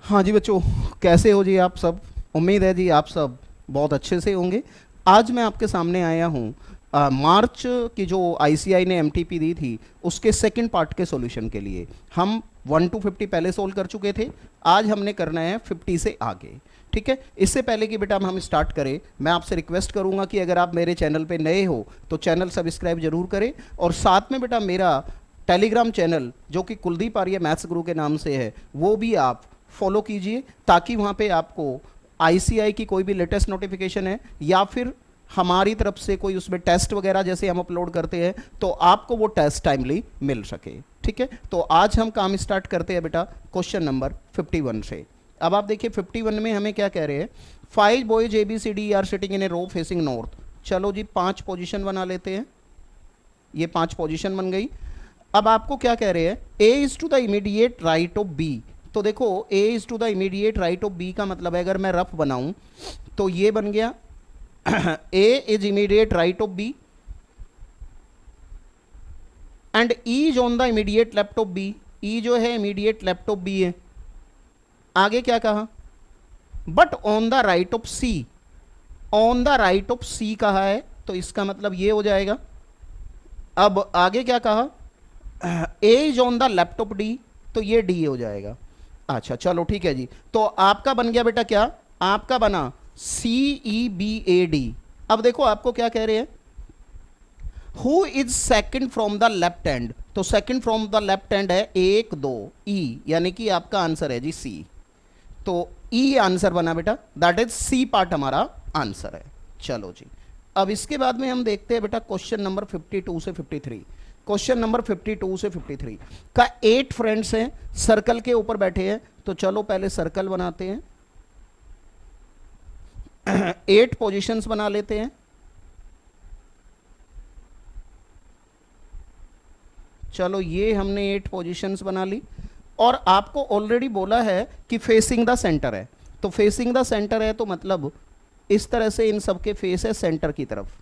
हाँ जी बच्चों, कैसे हो जी आप सब। उम्मीद है जी आप सब बहुत अच्छे से होंगे। आज मैं आपके सामने आया हूँ मार्च की जो आईसीआई ने एमटीपी दी थी उसके सेकंड पार्ट के सॉल्यूशन के लिए। हम 1 to 50 पहले सोल्व कर चुके थे। आज हमने करना है 50 से आगे। ठीक है, इससे पहले कि बेटा हम स्टार्ट करें, मैं आपसे रिक्वेस्ट करूंगा कि अगर आप मेरे चैनल पे नए हो तो चैनल सब्सक्राइब जरूर करें, और साथ में बेटा मेरा टेलीग्राम चैनल जो कि कुलदीप आर्य मैथ्स गुरु के नाम से है वो भी आप फॉलो कीजिए, ताकि वहाँ पे आपको आईसीआई की कोई भी लेटेस्ट नोटिफिकेशन है या फिर हमारी तरफ से कोई उसमें टेस्ट वगैरह जैसे हम अपलोड करते हैं तो आपको वो टेस्ट टाइमली मिल सके। ठीक है, तो आज हम काम स्टार्ट करते हैं बेटा क्वेश्चन नंबर 51 से। अब आप देखिए 51 में हमें क्या कह रहे हैं, 5 boys A B C D are sitting in a row facing north. चलो जी 5 पोजीशन बना लेते हैं, ये 5 पोजीशन बन गई। अब आपको क्या कह रहे हैं, A is to the immediate right of B. तो देखो A is to the immediate right of B का मतलब है, अगर मैं रफ बनाऊं तो ये बन गया A is immediate right of B and E is on the immediate left of B. E जो है इमीडिएट लेफ्ट ऑफ बी है। आगे क्या कहा, but on the right of C. On the right of C कहा है तो इसका मतलब ये हो जाएगा। अब आगे क्या कहा, A is on the left of D, तो ये डी हो जाएगा। अच्छा चलो ठीक है जी, तो आपका बन गया बेटा क्या, आपका बना सी ई बी ए डी। अब देखो आपको क्या कह रहे हैं, who is second from the left hand. तो second from the left hand है 1 2 ई, यानी कि आपका आंसर है जी सी। तो ई आंसर बना बेटा, दैट इज सी पार्ट हमारा आंसर है। चलो जी, अब इसके बाद में हम देखते हैं बेटा क्वेश्चन नंबर 52 से 53। क्वेश्चन नंबर 52 से 53 का 8 फ्रेंड्स हैं, सर्कल के ऊपर बैठे हैं। तो चलो पहले सर्कल बनाते हैं 8 पोजीशंस बना लेते हैं। चलो ये हमने 8 पोजीशंस बना ली, और आपको ऑलरेडी बोला है कि फेसिंग द सेंटर है। तो फेसिंग द सेंटर है तो मतलब इस तरह से इन सबके फेस है सेंटर की तरफ।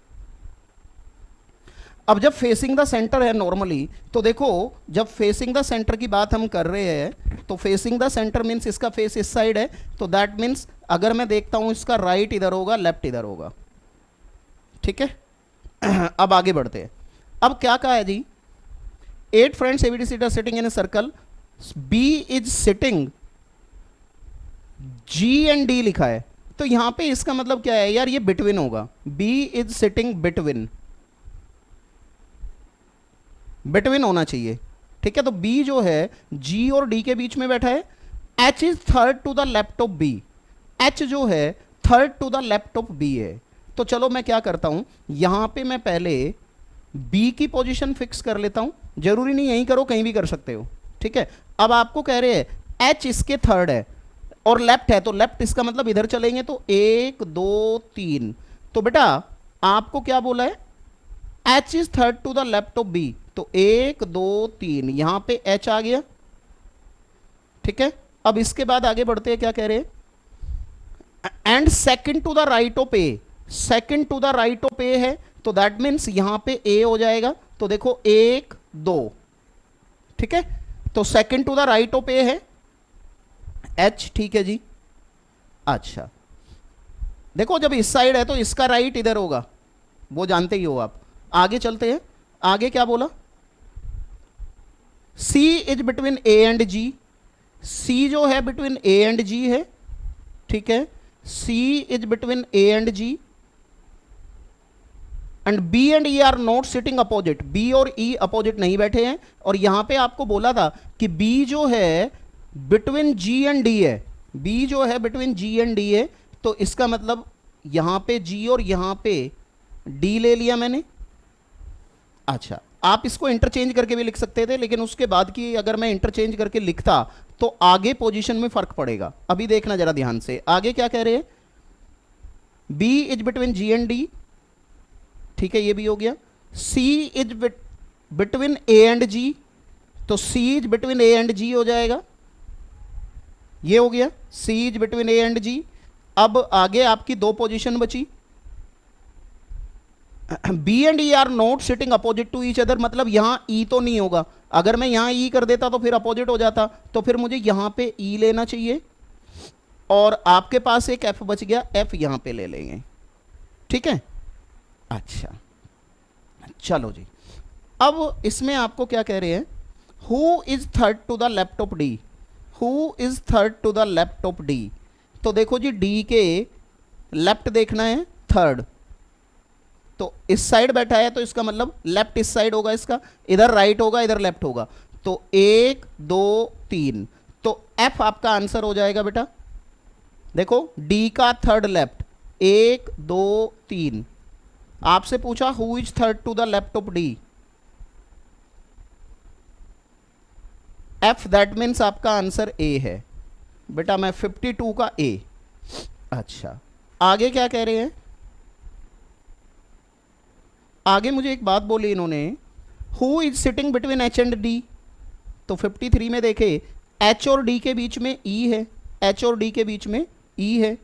अब जब फेसिंग द सेंटर है नॉर्मली, तो देखो जब फेसिंग द सेंटर की बात हम कर रहे हैं तो फेसिंग द सेंटर मीन्स इसका फेस इस साइड है, तो दैट मीन्स अगर मैं देखता हूं इसका राइट इधर होगा, लेफ्ट इधर होगा। ठीक है अब आगे बढ़ते हैं। अब क्या कहा है जी, 8 friends A B D seat are sitting in a circle, B is sitting, G and D लिखा है। तो यहां पे इसका मतलब क्या है यार, ये बिटवीन होगा, B is sitting between, between होना चाहिए। ठीक है, तो बी जो है जी और डी के बीच में बैठा है। H is third to the left of B, H जो है third to the left of B है। तो चलो मैं क्या करता हूं, यहां पे मैं पहले बी की पोजीशन फिक्स कर लेता हूं, जरूरी नहीं यहीं करो, कहीं भी कर सकते हो। ठीक है, अब आपको कह रहे हैं एच इसके थर्ड है और लेफ्ट है, तो लेफ्ट इसका मतलब इधर चलेंगे तो 1 2 3। तो बेटा आपको क्या बोला है, H is third to the left of B, तो 1 2 3 यहां पे एच आ गया। ठीक है, अब इसके बाद आगे बढ़ते हैं, क्या कह रहे हैं, and second to the right of A. Second to the right of A है तो दैट मीन्स यहां पे ए हो जाएगा। तो देखो 1 2, ठीक है, तो second to the right of A है एच। ठीक है जी, अच्छा देखो जब इस साइड है तो इसका राइट इधर होगा, वो जानते ही हो आप। आगे चलते हैं, आगे क्या बोला, C is between A and G। C जो है बिटवीन A एंड G है। ठीक है, C is between A and G and B and E are not sitting opposite. B और E अपोजिट नहीं बैठे हैं, और यहां पे आपको बोला था कि B जो है बिटवीन G एंड D है। B जो है बिटवीन G एंड D है, तो इसका मतलब यहां पे G और यहां पे D ले लिया मैंने। अच्छा, आप इसको इंटरचेंज करके भी लिख सकते थे, लेकिन उसके बाद की अगर मैं इंटरचेंज करके लिखता तो आगे पोजीशन में फर्क पड़ेगा। अभी देखना जरा ध्यान से, आगे क्या कह रहे हैं, B is between G and D। ठीक है, ये भी हो गया। C is between A and G, तो C is between A and G हो जाएगा, ये हो गया C is between A and G। अब आगे आपकी 2 पोजीशन बची, B and E are not sitting opposite to each other, मतलब यहां E तो नहीं होगा। अगर मैं यहां E कर देता तो फिर अपोजिट हो जाता, तो फिर मुझे यहां पे E लेना चाहिए। और आपके पास एक f बच गया, f यहां पे ले लेंगे, ठीक है। अच्छा चलो जी, अब इसमें आपको क्या कह रहे हैं, who is third to the left of D, who is third to the left of D. तो देखो जी, डी के लेफ्ट देखना है, थर्ड, तो इस साइड बैठा है, तो इसका मतलब लेफ्ट इस साइड होगा, इसका इधर राइट होगा, इधर लेफ्ट होगा, तो 1 2 3, तो एफ आपका आंसर हो जाएगा बेटा। देखो डी का थर्ड लेफ्ट, 1 2 3, आपसे पूछा who is third to the left of D, F, that means आपका आंसर ए है बेटा। मैं 52 का ए। अच्छा आगे क्या कह रहे हैं, आगे मुझे एक बात बोली इन्होंने, who is sitting between H and D. तो 53 में देखे एच और डी के बीच में ई है, एच और डी के बीच में ई है,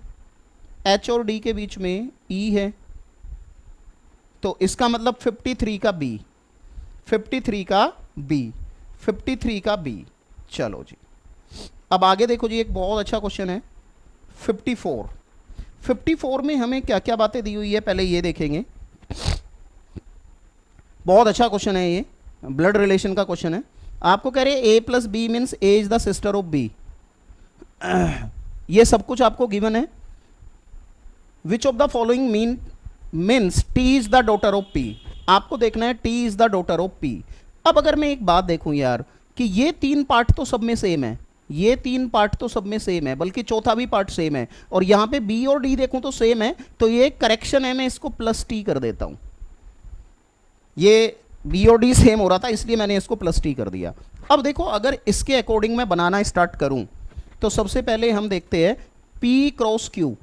एच और डी के बीच में ई है, तो इसका मतलब 53 का बी, 53 का बी, 53 का बी। चलो जी, अब आगे देखो जी, एक बहुत अच्छा क्वेश्चन है 54। 54 में हमें क्या क्या बातें दी हुई है, पहले ये देखेंगे। बहुत अच्छा क्वेश्चन है ये, ब्लड रिलेशन का क्वेश्चन है। आपको कह रहे हैं A plus B means A is the sister of B, ये सब कुछ आपको गिवन है। Which of the following means T is the daughter of P, आपको देखना है T is the daughter of P. अब अगर मैं एक बात देखूं यार, कि ये 3 पार्ट तो सब में सेम है, ये 3 पार्ट तो सब में सेम है, बल्कि चौथा भी पार्ट सेम है, और यहां पे बी और डी देखूं तो सेम है, तो ये करेक्शन है, मैं इसको प्लस टी कर देता हूं। ये बी और डी सेम हो रहा था, इसलिए मैंने इसको प्लस टी कर दिया। अब देखो, अगर इसके अकॉर्डिंग मैं बनाना स्टार्ट करूं, तो सबसे पहले हम देखते हैं पी क्रॉस क्यू,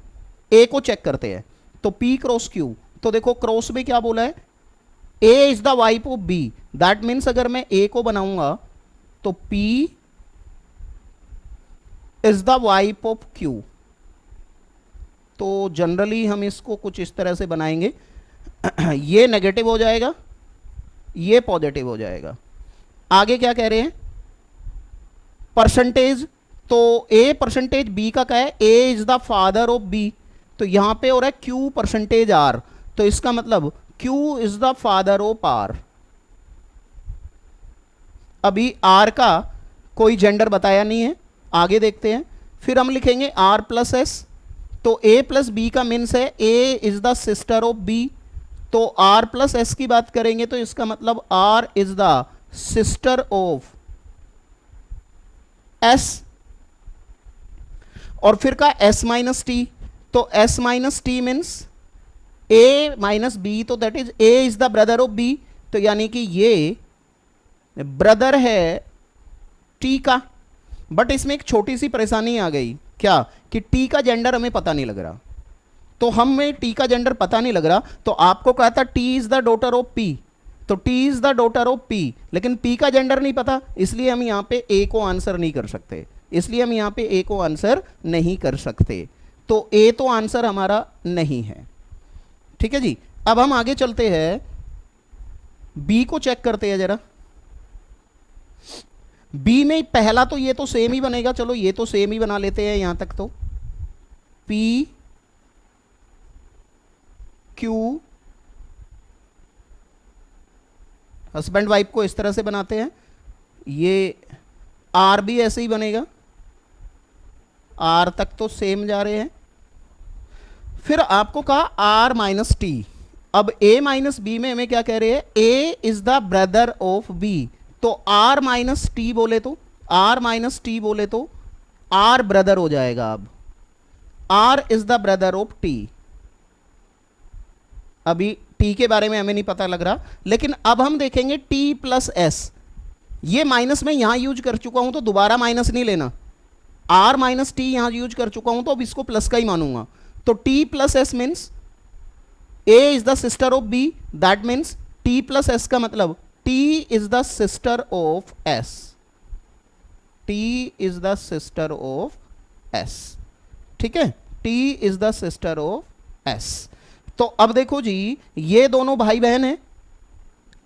ए को चेक करते हैं। तो पी क्रॉस क्यू, तो देखो क्रॉस में क्या बोला है, A is the wife of B, that means अगर मैं ए को बनाऊंगा तो P is the wife of Q। तो जनरली हम इसको कुछ इस तरह से बनाएंगे, ये नेगेटिव हो जाएगा, ये पॉजिटिव हो जाएगा। आगे क्या कह रहे हैं, परसेंटेज, तो A परसेंटेज B का क्या है, A is the father of B, तो यहां पे हो रहा है Q परसेंटेज R, तो इसका मतलब Q is the father of R। अभी R का कोई जेंडर बताया नहीं है, आगे देखते हैं। फिर हम लिखेंगे R प्लस एस, तो A प्लस बी का मीन्स है A is the sister of B, तो R प्लस एस की बात करेंगे तो इसका मतलब R is the sister of S। और फिर का S माइनस टी, तो S minus T means A minus B, तो that is A is the brother of B, तो यानी कि ये ब्रदर है टी का। बट इसमें एक छोटी सी परेशानी आ गई, क्या, कि टी का जेंडर हमें पता नहीं लग रहा, तो हमें टी का जेंडर पता नहीं लग रहा, तो आपको कहा था T is the daughter of P, तो T is the daughter of P, लेकिन पी का जेंडर नहीं पता, इसलिए हम यहां पे ए को आंसर नहीं कर सकते, इसलिए हम यहां पे ए को आंसर नहीं कर सकते, तो ए तो आंसर हमारा नहीं है। ठीक है जी, अब हम आगे चलते हैं, बी को चेक करते हैं जरा। बी में पहला तो ये तो सेम ही बनेगा, चलो ये तो सेम ही बना लेते हैं यहां तक, तो P Q, हस्बैंड वाइफ को इस तरह से बनाते हैं, ये R भी ऐसे ही बनेगा, R तक तो सेम जा रहे हैं। फिर आपको कहा R माइनस टी, अब A माइनस बी में हमें क्या कह रहे हैं, A is the brother of B, तो R माइनस टी बोले तो, R माइनस टी बोले तो R ब्रदर हो जाएगा। अब R is the brother of T, अभी T के बारे में हमें नहीं पता लग रहा, लेकिन अब हम देखेंगे T प्लस एस, ये माइनस में यहां यूज कर चुका हूं तो दोबारा माइनस नहीं लेना, R माइनस टी यहां यूज कर चुका हूं तो अब इसको प्लस का ही मानूंगा, तो T plus S means A is the sister of B, that means T plus S का मतलब T is the sister of S, T is the sister of S, ठीक है, T is the sister of S। तो अब देखो जी, ये दोनों भाई बहन हैं,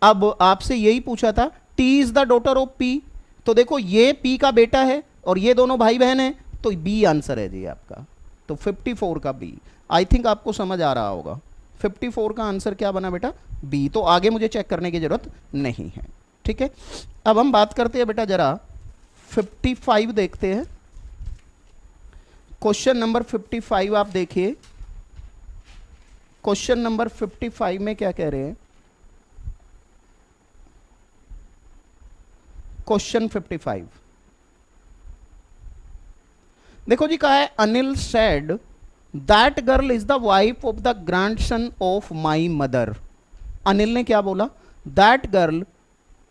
अब आपसे यही पूछा था T is the daughter of P, तो देखो ये P का बेटा है और ये दोनों भाई बहन हैं, तो बी आंसर है जी आपका। तो 54 का बी। आई थिंक आपको समझ आ रहा होगा। 54 का आंसर क्या बना बेटा? बी। तो आगे मुझे चेक करने की जरूरत नहीं है, ठीक है। अब हम बात करते हैं बेटा जरा 55 देखते हैं। क्वेश्चन नंबर 55 आप देखिए। क्वेश्चन नंबर 55 में क्या कह रहे हैं? क्वेश्चन 55 देखो जी, कहा है Anil said that girl is the wife of the grandson of my mother. Anil ने क्या बोला? That girl,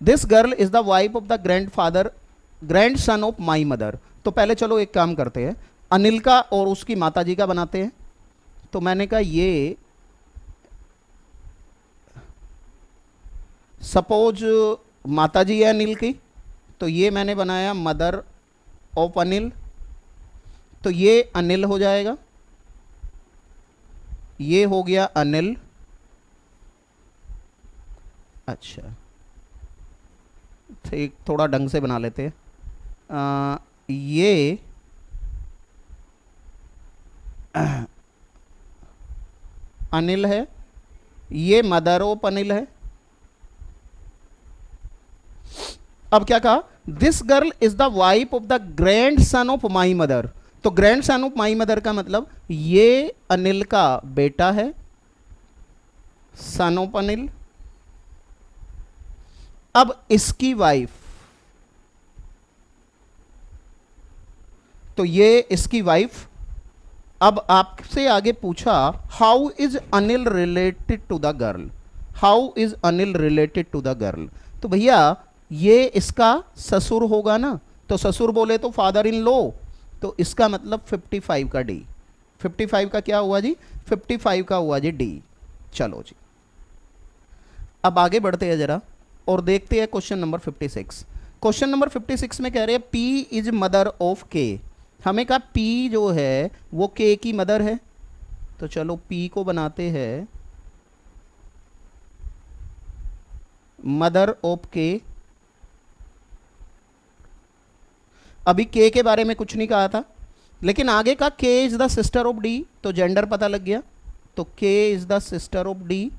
this girl is the wife of the grandson of my mother. तो पहले चलो एक काम करते हैं, अनिल का और उसकी माताजी का बनाते हैं। तो मैंने कहा ये सपोज माताजी है अनिल की, तो ये मैंने बनाया मदर ऑफ अनिल, तो ये अनिल हो जाएगा, ये हो गया अनिल। अच्छा, ठीक, थोड़ा ढंग से बना लेते हैं। ये अनिल है, ये मदर ऑफ अनिल है। अब क्या कहा? This girl is the wife of the grandson of my mother. तो grandson of my mother का मतलब ये अनिल का बेटा है, सन ऑफ अनिल। अब इसकी वाइफ, तो ये इसकी वाइफ। अब आपसे आगे पूछा how is Anil related to the girl, how is Anil related to the girl. तो भैया ये इसका ससुर होगा ना, तो ससुर बोले तो फादर इन लॉ, तो इसका मतलब 55 का डी। 55 का क्या हुआ जी? 55 का हुआ जी डी। चलो जी, अब आगे बढ़ते हैं जरा और देखते हैं क्वेश्चन नंबर 56। क्वेश्चन नंबर 56 में कह रहे हैं पी इज मदर ऑफ के। हमें कहा पी जो है वो के की मदर है, तो चलो पी को बनाते हैं मदर ऑफ के। अभी के बारे में कुछ नहीं कहा था, लेकिन आगे का K is the sister of D, तो जेंडर पता लग गया, तो K is the sister of D.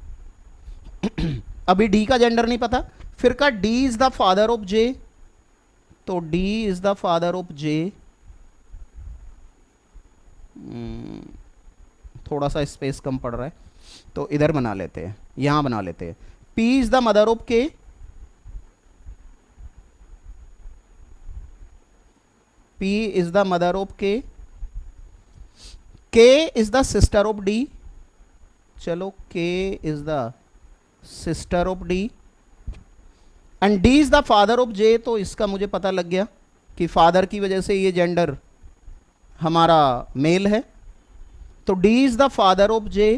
अभी डी का जेंडर नहीं पता। फिर का D is the father of J, तो D is the father of J. थोड़ा सा स्पेस कम पड़ रहा है, तो इधर बना लेते हैं, यहां बना लेते हैं। P is the mother of के, P is the mother of K, K is the sister of D, चलो K is the sister of D, and D is the father of J। तो इसका मुझे पता लग गया कि फादर की वजह से ये जेंडर हमारा मेल है, तो D is the father of J,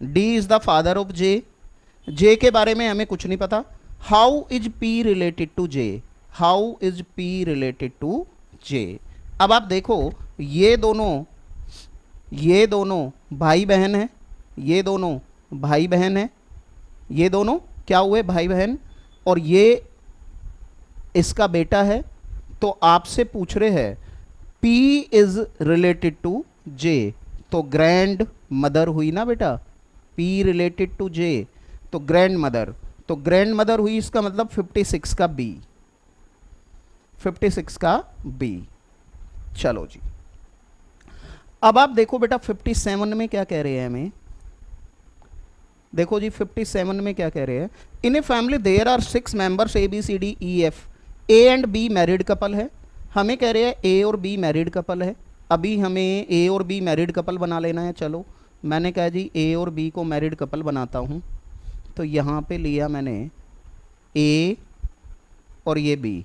D is the father of J। J के बारे में हमें कुछ नहीं पता। How is P related to J, how is P related to J. अब आप देखो ये दोनों भाई बहन है, ये दोनों भाई बहन है, ये दोनों क्या हुए? भाई बहन। और ये इसका बेटा है, तो आपसे पूछ रहे हैं पी इज रिलेटेड टू जे, तो ग्रैंड मदर हुई ना बेटा, पी रिलेटेड टू जे, तो ग्रैंड मदर, तो ग्रैंड मदर हुई, इसका मतलब 56 का बी, 56 का बी। चलो जी, अब आप देखो बेटा 57 में क्या कह रहे हैं हमें। देखो जी 57 में क्या कह रहे हैं, in a family there are 6 members A B C D E F, A and B married couple है। हमें कह रहे हैं ए और बी मैरिड कपल है। अभी हमें ए और बी मैरिड कपल बना लेना है। चलो मैंने कहा जी ए और बी को मैरिड कपल बनाता हूँ, तो यहाँ पे लिया मैंने ए और ये बी,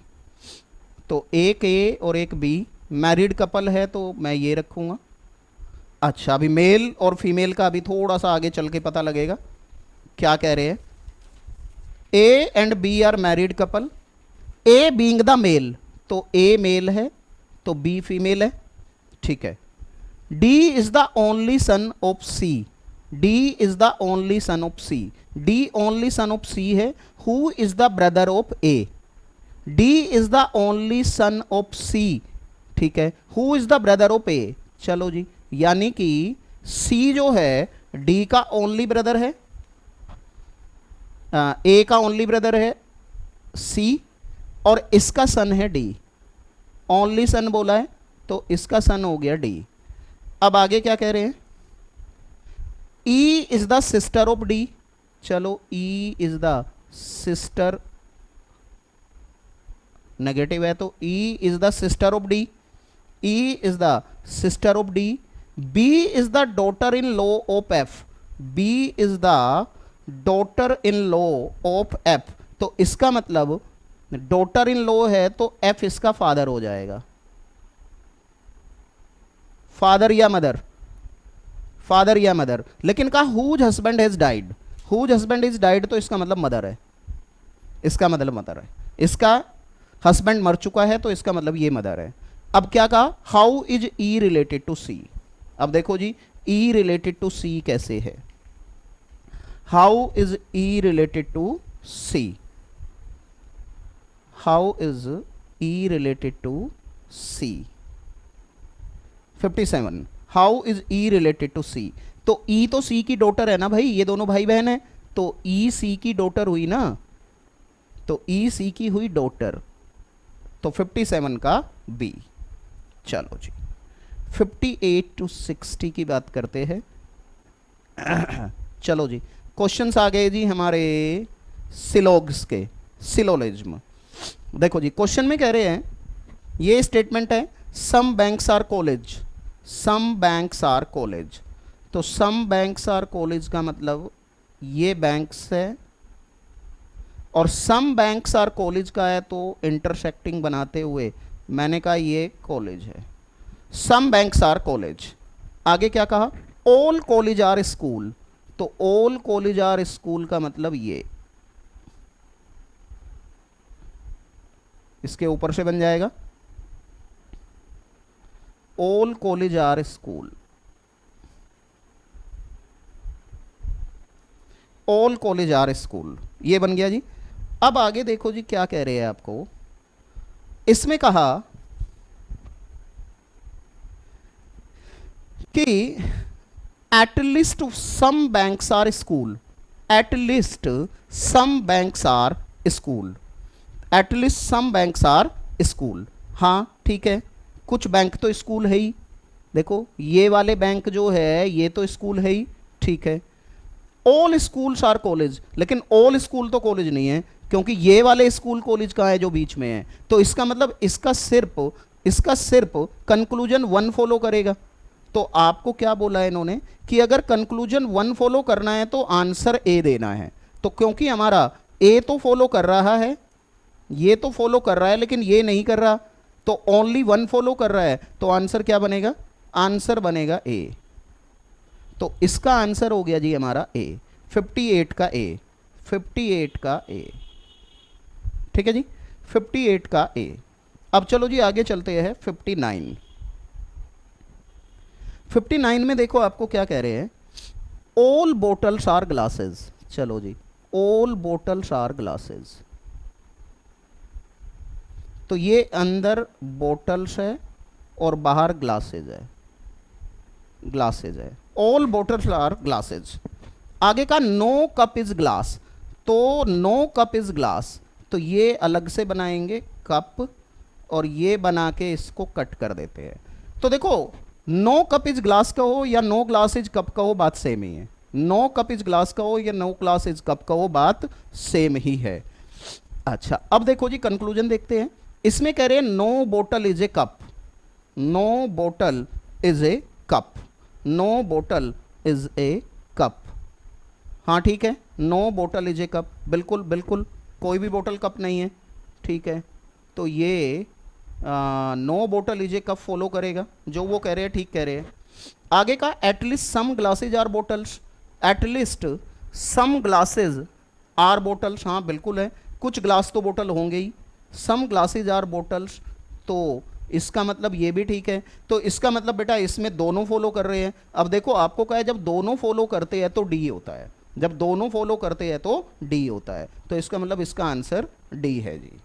तो एक ए और एक बी मैरिड कपल है, तो मैं ये रखूँगा। अच्छा, अभी मेल और फीमेल का अभी थोड़ा सा आगे चल के पता लगेगा। क्या कह रहे हैं, A and B are married couple, A being the male, तो ए मेल है तो बी फीमेल है, ठीक है। D is the only son of C, D is the only son of C, D only son of C है। Who is the brother of A, D is the only son of C, ठीक है। Who is the brother of A, चलो जी, यानी कि सी जो है D का ओनली ब्रदर है, ए का ओनली ब्रदर है सी, और इसका सन है डी। ओनली सन बोला है तो इसका सन हो गया डी। अब आगे क्या कह रहे हैं, E is the sister of D, चलो E is the sister, negative है तो E is the sister of D, E is the sister of D. B is the daughter in law of F, B is the daughter in law of F, तो इसका मतलब daughter in law है तो F इसका father हो जाएगा, father या mother, father या मदर। लेकिन कहा whose husband has died, whose husband is died तो इसका मतलब मदर है, इसका मतलब मदर है, इसका हस्बैंड मर चुका है तो इसका मतलब ये मदर है। अब क्या कहा, how is E related to C. अब देखो जी ई रिलेटेड टू सी कैसे है, how is E related to C, how is E related to C. 57, how is E related to C, तो ई तो सी की डॉटर है ना भाई, ये दोनों भाई बहन है, तो ई सी की डॉटर हुई ना, तो ई सी की हुई डॉटर, तो 57 का बी। चलो जी 58 to 60 की बात करते हैं। चलो जी क्वेश्चंस आ गए जी हमारे सिलोग्स के, सिलोलिज्म। देखो जी क्वेश्चन में कह रहे हैं, ये स्टेटमेंट है some banks are college, some banks are college, तो सम बैंक्स आर कॉलेज का मतलब ये बैंक्स है, और सम बैंक्स आर कॉलेज का है तो इंटरसेक्टिंग बनाते हुए मैंने कहा ये कॉलेज है, सम बैंक्स आर कॉलेज। आगे क्या कहा, ऑल कॉलेज आर स्कूल, तो ऑल कॉलेज आर स्कूल का मतलब ये इसके ऊपर से बन जाएगा, all college are school, all college are school, ये बन गया जी। अब आगे देखो जी क्या कह रहे हैं आपको, इसमें कहा कि at least some banks are school, at least some banks are school, at least some banks are school. हाँ ठीक है, कुछ बैंक तो स्कूल है ही, देखो ये वाले बैंक जो है ये तो स्कूल है ही, ठीक है। ऑल स्कूल्स आर कॉलेज, लेकिन ऑल स्कूल तो कॉलेज नहीं है, क्योंकि ये वाले स्कूल कॉलेज कहाँ है जो बीच में है, तो इसका मतलब इसका सिर्फ कंक्लूजन 1 फॉलो करेगा। तो आपको क्या बोला है इन्होंने कि अगर कंक्लूजन 1 फॉलो करना है तो आंसर ए देना है, तो क्योंकि हमारा ए तो फॉलो कर रहा है, ये तो फॉलो कर रहा है लेकिन ये नहीं कर रहा, तो ओनली 1 फॉलो कर रहा है, तो आंसर क्या बनेगा, आंसर बनेगा ए। तो इसका आंसर हो गया जी हमारा ए, 58 का ए, 58 का ए, ठीक है जी 58 का ए। अब चलो जी आगे चलते हैं 59। 59 में देखो आपको क्या कह रहे हैं, ऑल बोटल्स आर ग्लासेस, चलो जी ऑल बोटल्स आर ग्लासेस, तो ये अंदर बोटल्स है और बाहर ग्लासेज है, ग्लासेज है, ऑल बोटल्स आर ग्लासेज। आगे का नो कप इज ग्लास, तो नो कप इज ग्लास, तो ये अलग से बनाएंगे कप, और ये बना के इसको कट कर देते हैं। तो देखो नो कप इज ग्लास का हो या नो ग्लास इज कप का हो, बात सेम ही है, नो कप इज ग्लास का हो या नो ग्लास इज कप का हो, बात सेम ही है। अच्छा अब देखो जी कंक्लूजन देखते हैं, इसमें कह रहे हैं no bottle is a cup, no bottle is a cup, no bottle is a cup. हाँ ठीक है, no bottle is a cup, बिल्कुल बिल्कुल कोई भी बोतल कप नहीं है, ठीक है। तो ये no bottle is a cup follow करेगा, जो वो कह रहे हैं ठीक कह रहे हैं। आगे का at least some glasses are bottles, at least some glasses are bottles, हाँ बिल्कुल है, कुछ ग्लास तो बोतल होंगे ही, सम ग्लासेज आर बोटल्स, तो इसका मतलब ये भी ठीक है। तो इसका मतलब बेटा इसमें दोनों फॉलो कर रहे हैं। अब देखो आपको कहा है जब दोनों फॉलो करते हैं तो डी होता है, जब दोनों फॉलो करते हैं तो डी होता है, तो इसका मतलब इसका आंसर डी है जी।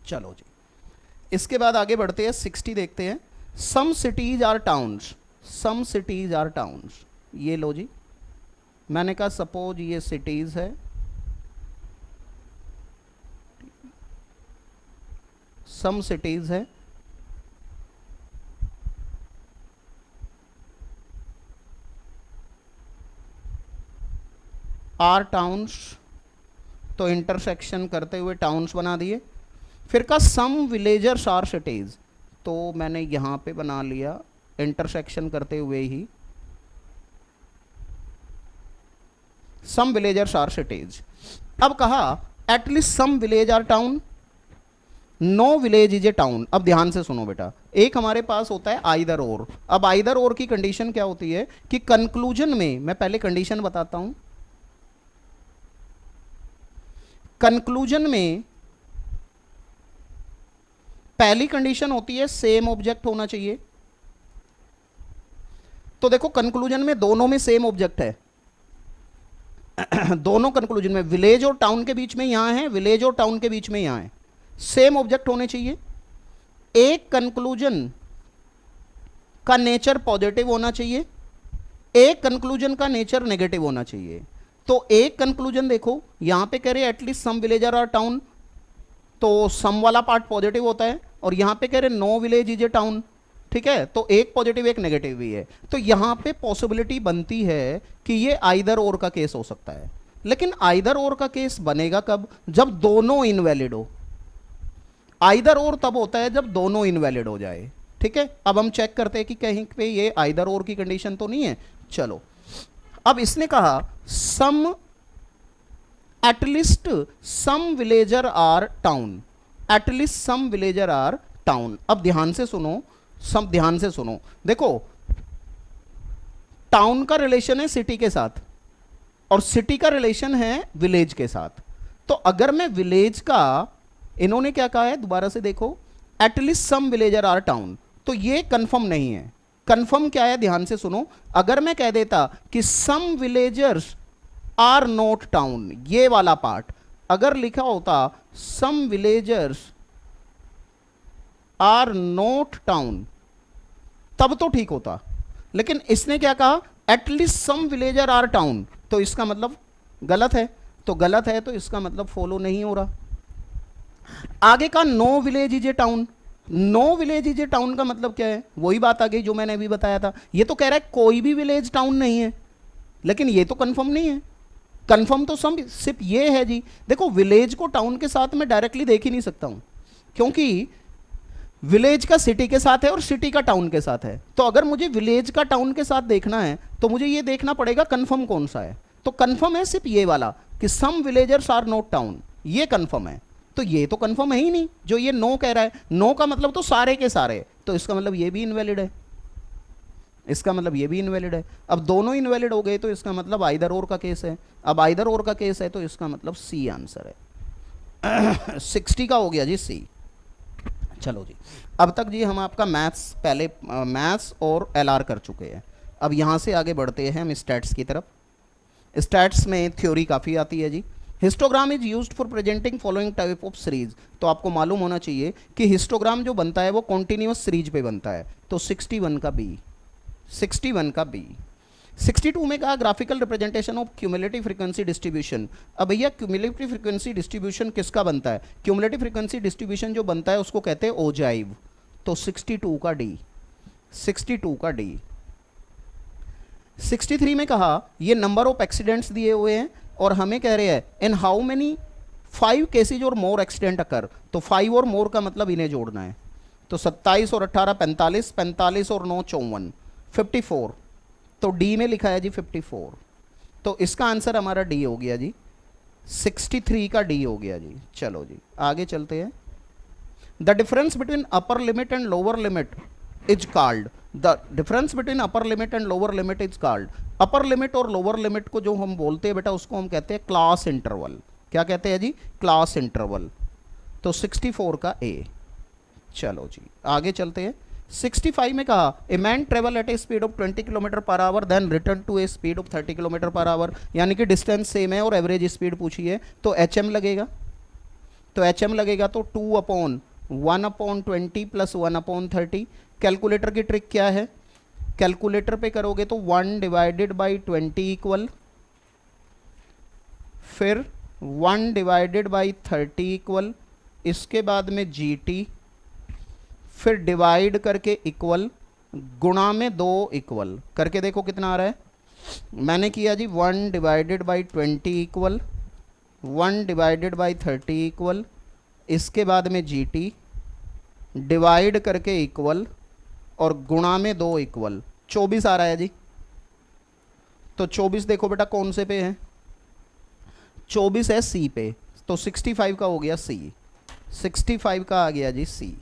चलो जी, इसके बाद आगे बढ़ते हैं, 60 देखते हैं। Some cities are towns, some cities are towns, ये लो जी, मैंने कहा सपोज ये सिटीज है, सम सिटीज है, आर टाउन्स, तो इंटरसेक्शन करते हुए टाउन्स बना दिए। फिर का सम विलेजर्स आर सिटीज, तो मैंने यहां पे बना लिया इंटरसेक्शन करते हुए ही सम विलेजर्स आर सिटीज। अब कहा at least some village are town, no village is a town. अब ध्यान से सुनो बेटा, एक हमारे पास होता है आइदर और। अब आइदर और की कंडीशन क्या होती है कि कंक्लूजन में, मैं पहले कंडीशन बताता हूं, कंक्लूजन में पहली कंडीशन होती है सेम ऑब्जेक्ट होना चाहिए। तो देखो कंक्लूजन में दोनों में सेम ऑब्जेक्ट है दोनों कंक्लूजन में, विलेज और टाउन के बीच में यहां है, विलेज और टाउन के बीच में यहां है, सेम ऑब्जेक्ट होने चाहिए। एक कंक्लूजन का नेचर पॉजिटिव होना चाहिए, एक कंक्लूजन का नेचर नेगेटिव होना चाहिए। तो एक कंक्लूजन देखो यहां पे कह रहे at least some villager are town, तो सम वाला पार्ट पॉजिटिव होता है, और यहां पे कह रहे no village is a town, ठीक है, तो एक पॉजिटिव एक नेगेटिव भी है। तो यहां पे पॉसिबिलिटी बनती है कि ये आइदर और का केस हो सकता है। लेकिन आइदर और का केस बनेगा कब? जब दोनों इनवैलिड हो। आइदर और तब होता है जब दोनों इनवैलिड हो जाए, ठीक है। अब हम चेक करते हैं कि कहीं पे ये आइदर और की कंडीशन तो नहीं है। चलो, अब इसने कहा some at least some villager are town, at least some villager are town. अब ध्यान से सुनो, सब ध्यान से सुनो, देखो टाउन का रिलेशन है सिटी के साथ और सिटी का रिलेशन है विलेज के साथ। तो अगर मैं विलेज का, इन्होंने क्या कहा है दोबारा से देखो, at least some villager are town, तो ये कंफर्म नहीं है। कंफर्म क्या है ध्यान से सुनो, अगर मैं कह देता कि some villagers are not town, ये वाला पार्ट अगर लिखा होता some villagers are not town, तब तो ठीक होता। लेकिन इसने क्या कहा at least some villager are town, तो इसका मतलब गलत है। तो गलत है तो इसका मतलब फॉलो नहीं हो रहा। आगे का no village is a town, no village is a town का मतलब क्या है? वही बात आ गई जो मैंने अभी बताया था। ये तो कह रहा है कोई भी विलेज टाउन नहीं है, लेकिन ये तो कंफर्म नहीं है। कंफर्म तो सिर्फ ये है जी, देखो विलेज को टाउन के साथ मैं डायरेक्टली देख ही नहीं सकता हूं, क्योंकि विलेज का सिटी के साथ है और सिटी का टाउन के साथ है। तो अगर मुझे विलेज का टाउन के साथ देखना है तो मुझे ये देखना पड़ेगा कंफर्म कौन सा है। तो कंफर्म है सिर्फ ये वाला कि some villagers are not town, ये कंफर्म है। तो ये तो कंफर्म है ही नहीं, जो ये नो कह रहा है। नो का मतलब तो सारे के सारे, तो इसका मतलब ये भी इनवैलिड है, इसका मतलब ये भी इनवैलिड है। अब दोनों इनवैलिड हो गए तो इसका मतलब आइदर और का केस है। अब आइदर और का केस है तो इसका मतलब सी आंसर है 60 का हो गया जी सी। चलो जी, अब तक जी हम आपका मैथ्स, पहले मैथ्स और एलआर कर चुके हैं। अब यहाँ से आगे बढ़ते हैं हम स्टैट्स की तरफ। स्टैट्स में थ्योरी काफ़ी आती है जी। Histogram is used for presenting following type of series. तो आपको मालूम होना चाहिए कि हिस्टोग्राम जो बनता है वो कॉन्टिन्यूस सीरीज पे बनता है। तो 61 का बी, 61 का बी। 62 में कहा graphical representation of cumulative frequency distribution. अब भैया क्यूमुलेटिव फ्रीक्वेंसी डिस्ट्रीब्यूशन किसका बनता है? क्यूमुलेटिव फ्रीक्वेंसी डिस्ट्रीब्यूशन जो बनता है उसको कहते हैं ओजाइव। तो 62 का डी, 62 का डी। 63 में कहा ये नंबर ऑफ एक्सीडेंट्स दिए हुए हैं और हमें कह रहे हैं इन हाउ मेनी 5 केसेज और मोर एक्सीडेंट अकर। तो 5 और मोर का मतलब इन्हें जोड़ना है। तो 27 और 18 45, 45 और 9 54, 54। तो डी में लिखा है जी 54। तो इसका आंसर हमारा डी हो गया जी, 63 का डी हो गया जी। चलो जी आगे चलते हैं। The difference between upper limit and lower limit is called, the difference between upper limit and lower limit is called. Upper limit और लोअर लिमिट को जो हम बोलते हैं बेटा उसको हम कहते हैं क्लास इंटरवल। क्या कहते हैं जी? Class interval. तो 64 का ए। चलो जी आगे चलते हैं। 65 में कहा a man travel at a speed of 20 kilometre per hour then return to a speed of 30 kilometre per hour. यानी कि डिस्टेंस सेम है और एवरेज स्पीड पूछी है, तो एच एम लगेगा। तो एच एम लगेगा तो 2/1/20 प्लस 1/30। कैलकुलेटर की ट्रिक क्या है, कैलकुलेटर पे करोगे तो 1/20 इक्वल, फिर 1/30 इक्वल, इसके बाद में जी टी, फिर डिवाइड करके इक्वल, गुणा में 2 इक्वल करके देखो कितना आ रहा है। मैंने किया जी 1/20 इक्वल, 1/30 इक्वल, इसके बाद में जी टी, डिवाइड करके इक्वल और गुणा में 2 इक्वल 24 आ रहा है जी। तो 24 देखो बेटा कौन से पे है, 24 है सी पे, तो 65 का हो गया सी, 65 का आ गया जी सी।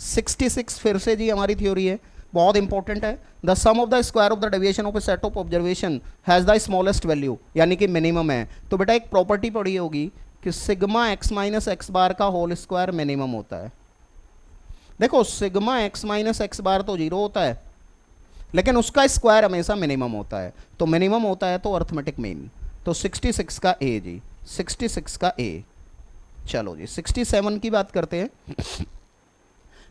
66 फिर से जी हमारी थ्योरी है, बहुत इंपॉर्टेंट है। The sum of the square of the deviation of a set of observation has the smallest value, यानी कि मिनिमम है। तो बेटा एक प्रॉपर्टी पढ़ी होगी कि sigma x minus x bar का होल स्क्वायर मिनिमम होता है। देखो सिग्मा एक्स माइनस एक्स बार तो 0 होता है, लेकिन उसका स्क्वायर हमेशा मिनिमम होता है। तो मिनिमम होता है तो अर्थमेटिक मीन, तो 66 का ए जी, 66 का ए। चलो जी 67 की बात करते हैं।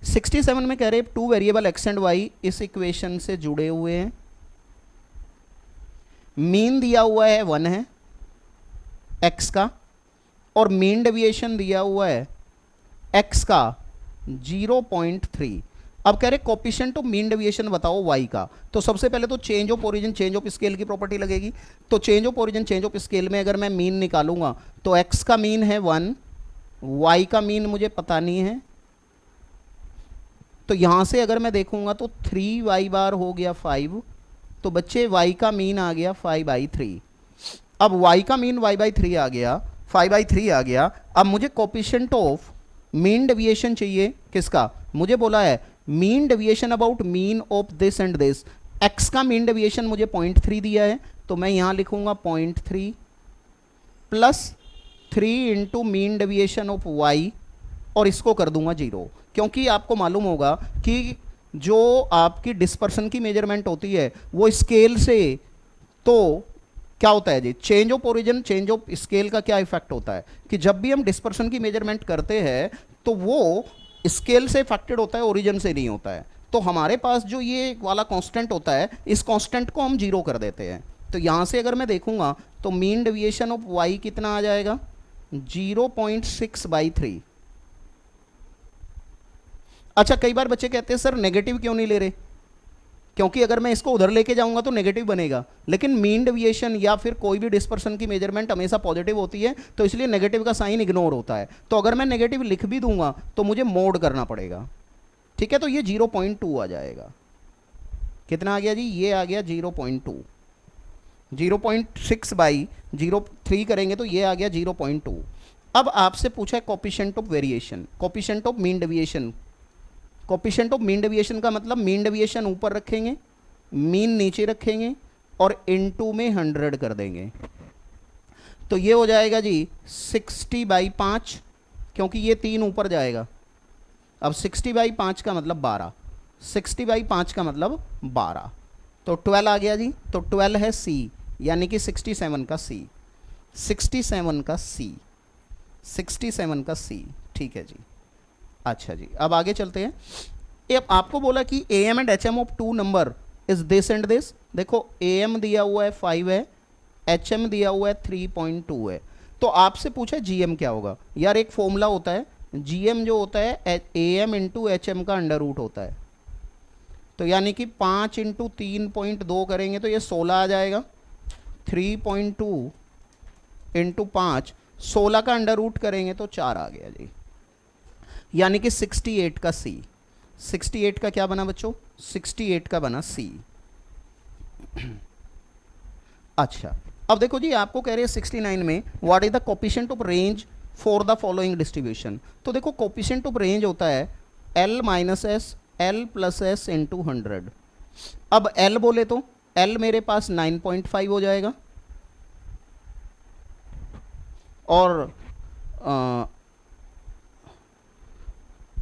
67 में कह रहे two variable X and Y इस इक्वेशन से जुड़े हुए हैं, मीन दिया हुआ है 1 है एक्स का, और मीन डेविएशन दिया हुआ है एक्स का 0.3। अब कह रहे कोफिशिएंट ऑफ मीन डेविएशन बताओ वाई का। तो सबसे पहले तो change of origin change of scale की प्रॉपर्टी लगेगी। तो change of origin change of scale में अगर मैं मीन निकालूंगा तो एक्स का मीन है 1, वाई का मीन मुझे पता नहीं है, तो यहां से अगर मैं देखूंगा तो 3y बार हो गया 5, तो बच्चे y का मीन आ गया 5/3। अब y का मीन y/3 आ गया, 5/3 आ गया। अब मुझे कोफिशिएंट ऑफ मीन डेविएशन चाहिए, किसका, मुझे बोला है mean deviation about mean of this and this. x का मीन डेविएशन मुझे 0.3 दिया है, तो मैं यहां लिखूंगा 0.3 plus 3 into mean deviation of y, और इसको कर दूंगा 0, क्योंकि आपको मालूम होगा कि जो आपकी डिस्पर्सन की मेजरमेंट होती है वो स्केल से, तो क्या होता है जी, change of origin change of scale का क्या इफेक्ट होता है कि जब भी हम डिस्पर्सन की मेजरमेंट करते हैं तो वो स्केल से इफेक्टेड होता है, ओरिजिन से नहीं होता है। तो हमारे पास जो ये वाला कांस्टेंट होता है, इस कांस्टेंट को हम 0 कर देते हैं। तो यहां से अगर मैं देखूंगा तो मीन डेविएशन ऑफ y कितना आ जाएगा, 0.6/3। अच्छा कई बार बच्चे कहते हैं सर नेगेटिव क्यों नहीं ले रहे, क्योंकि अगर मैं इसको उधर लेके जाऊंगा तो नेगेटिव बनेगा, लेकिन मीन डेविएशन या फिर कोई भी डिस्पर्सन की मेजरमेंट हमेशा पॉजिटिव होती है, तो इसलिए नेगेटिव का साइन इग्नोर होता है। तो अगर मैं नेगेटिव लिख भी दूंगा तो मुझे मोड करना पड़ेगा, ठीक है। तो ये 0.2 आ जाएगा, कितना आ गया जी, ये आ गया 0.2, 0.6/03 करेंगे तो ये आ गया 0.2। अब आपसे पूछा है coefficient of variation, coefficient of mean deviation. Coefficient of mean deviation का मतलब मीन डेविएशन ऊपर रखेंगे, मीन नीचे रखेंगे और इनटू में 100 कर देंगे, तो ये हो जाएगा जी 60/5, क्योंकि ये 3 ऊपर जाएगा। अब 60/5 का मतलब 12, 60/5 का मतलब 12, तो 12 आ गया जी। तो 12 है सी, यानी कि 67 का सी, 67 का सी, 67 का सी, ठीक है जी। अच्छा जी अब आगे चलते हैं। अब आपको बोला कि A M and H M of two number is this and this. देखो ए एम दिया हुआ है 5 है, एच एम दिया हुआ है 3.2 है, तो आपसे पूछा जी एम क्या होगा। यार एक फॉर्मूला होता है, जी एम जो होता है A M into H M का अंडर रूट होता है, तो यानी कि 5 इंटू 3.2 करेंगे तो ये 16 आ जाएगा, 3.2 इंटू 5, 16 का अंडर रूट करेंगे तो 4 आ गया जी, यानी कि 68 का सी। 68 का क्या बना बच्चों, 68 का बना सी। अच्छा अब देखो जी आपको कह रहे हैं 69 में what is the coefficient of range for the following distribution. तो देखो कोफिशिएंट ऑफ रेंज होता है L minus S, L plus S into 100। अब L बोले तो L मेरे पास 9.5 हो जाएगा, और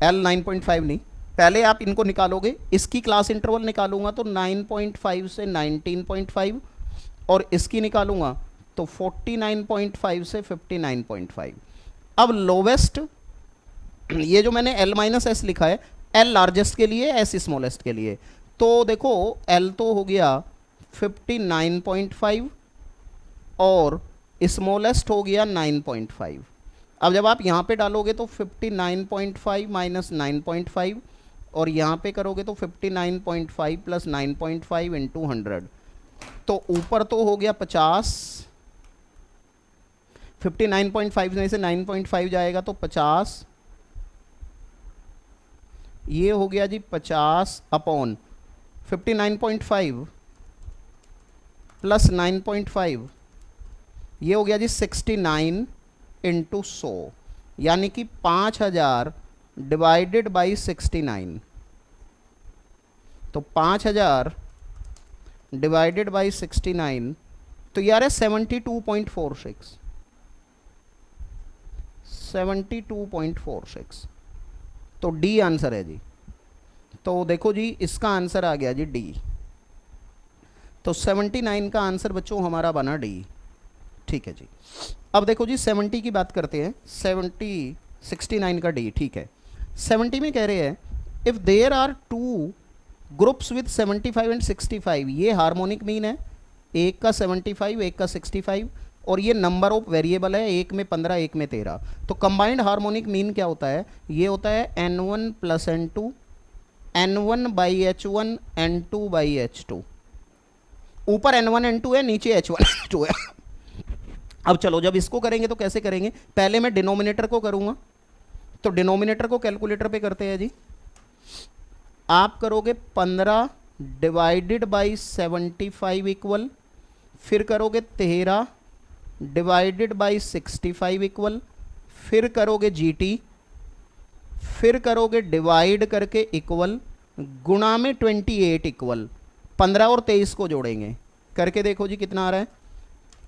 L 9.5 नहीं, पहले आप इनको निकालोगे, इसकी क्लास इंटरवल निकालूंगा तो 9.5 से 19.5, और इसकी निकालूंगा तो 49.5 से 59.5। अब लोवेस्ट, ये जो मैंने L माइनस एस लिखा है, L लार्जेस्ट के लिए, S स्मॉलेस्ट के लिए, तो देखो L तो हो गया 59.5 और स्मॉलेस्ट हो गया 9.5। अब जब आप यहाँ पे डालोगे तो 59.5 माइनस 9.5 और यहाँ पे करोगे तो 59.5 प्लस 9.5 इंटू 100, तो ऊपर तो हो गया 50, 59.5 में से 9.5 जाएगा तो 50, ये हो गया जी 50 अपॉन 59.5 प्लस 9.5, ये हो गया जी 69 इंटू 100, यानी कि 5000 डिवाइडेड बाई 69। तो 5000 डिवाइडेड बाई 69 तो यार है 72.46, 72.46। तो डी आंसर है जी। तो देखो जी इसका आंसर आ गया जी डी। तो 79 का आंसर बच्चों हमारा बना डी। ठीक है जी। अब देखो जी 70 की बात करते हैं। 69 का डी, ठीक है। 70 में कह रहे हैं if there are two groups with 75 and 65, ये हार्मोनिक मीन है, एक का 75 एक का 65, और ये नंबर ऑफ वेरिएबल है, एक में 15 एक में 13। तो कंबाइंड हार्मोनिक मीन क्या होता है? ये होता है n1 plus n2, n1 by h1 n2 by h2। ऊपर n1 n2 है, नीचे h1 h2 है। अब चलो जब इसको करेंगे तो कैसे करेंगे? पहले मैं डिनोमिनेटर को करूंगा, तो डिनोमिनेटर को कैलकुलेटर पे करते हैं जी। आप करोगे 15 डिवाइडेड बाई 75 इक्वल, फिर करोगे 13 डिवाइडेड बाई 65 इक्वल, फिर करोगे जीटी, फिर करोगे डिवाइड करके इक्वल, गुणा में 28 इक्वल, 15 और 23 को जोड़ेंगे, करके देखो जी कितना आ रहा है।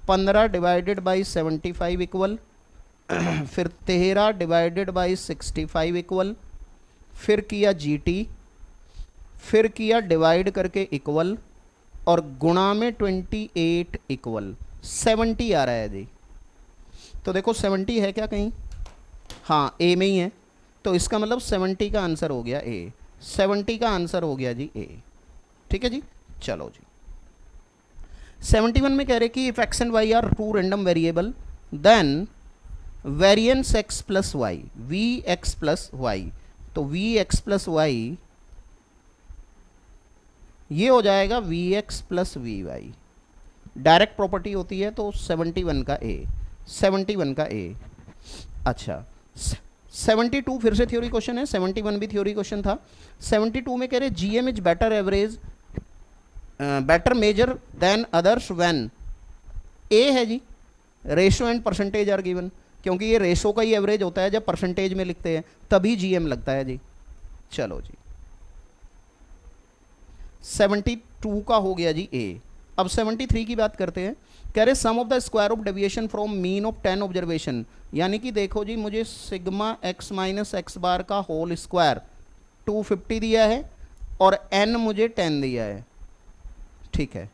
15 डिवाइडेड बाई 75 इक्वल, फिर 13 डिवाइडेड बाई 65 इक्वल, फिर किया जीटी, फिर किया डिवाइड करके इक्वल, और गुणा में 28 इक्वल 70 आ रहा है जी। तो देखो 70 है क्या कहीं? हाँ, ए में ही है, तो इसका मतलब 70 का आंसर हो गया ए। 70 का आंसर हो गया जी ए। ठीक है जी, चलो जी। 71 में कह रहे कि if X and Y are two random variable then variance X plus Y, V X plus Y, तो वी एक्स प्लस वाई ये हो जाएगा V X plus V Y. Direct property होती है, तो 71 का ए, 71 का ए। अच्छा, 72 फिर से थ्योरी क्वेश्चन है, 71 भी थ्योरी क्वेश्चन था। 72 में कह रहे GM is better average better measure than others when a है जी, ratio and percentage are given, क्योंकि ये रेशो का ही एवरेज होता है, जब परसेंटेज में लिखते हैं तभी जीएम लगता है जी। चलो जी, 72 का हो गया जी ए। अब 73 की बात करते हैं। कह रहे sum of the square of deviation from mean of 10 observation, यानी कि देखो जी मुझे sigma x minus x bar का होल स्क्वायर 250 दिया है और n मुझे 10 दिया है। ठीक है,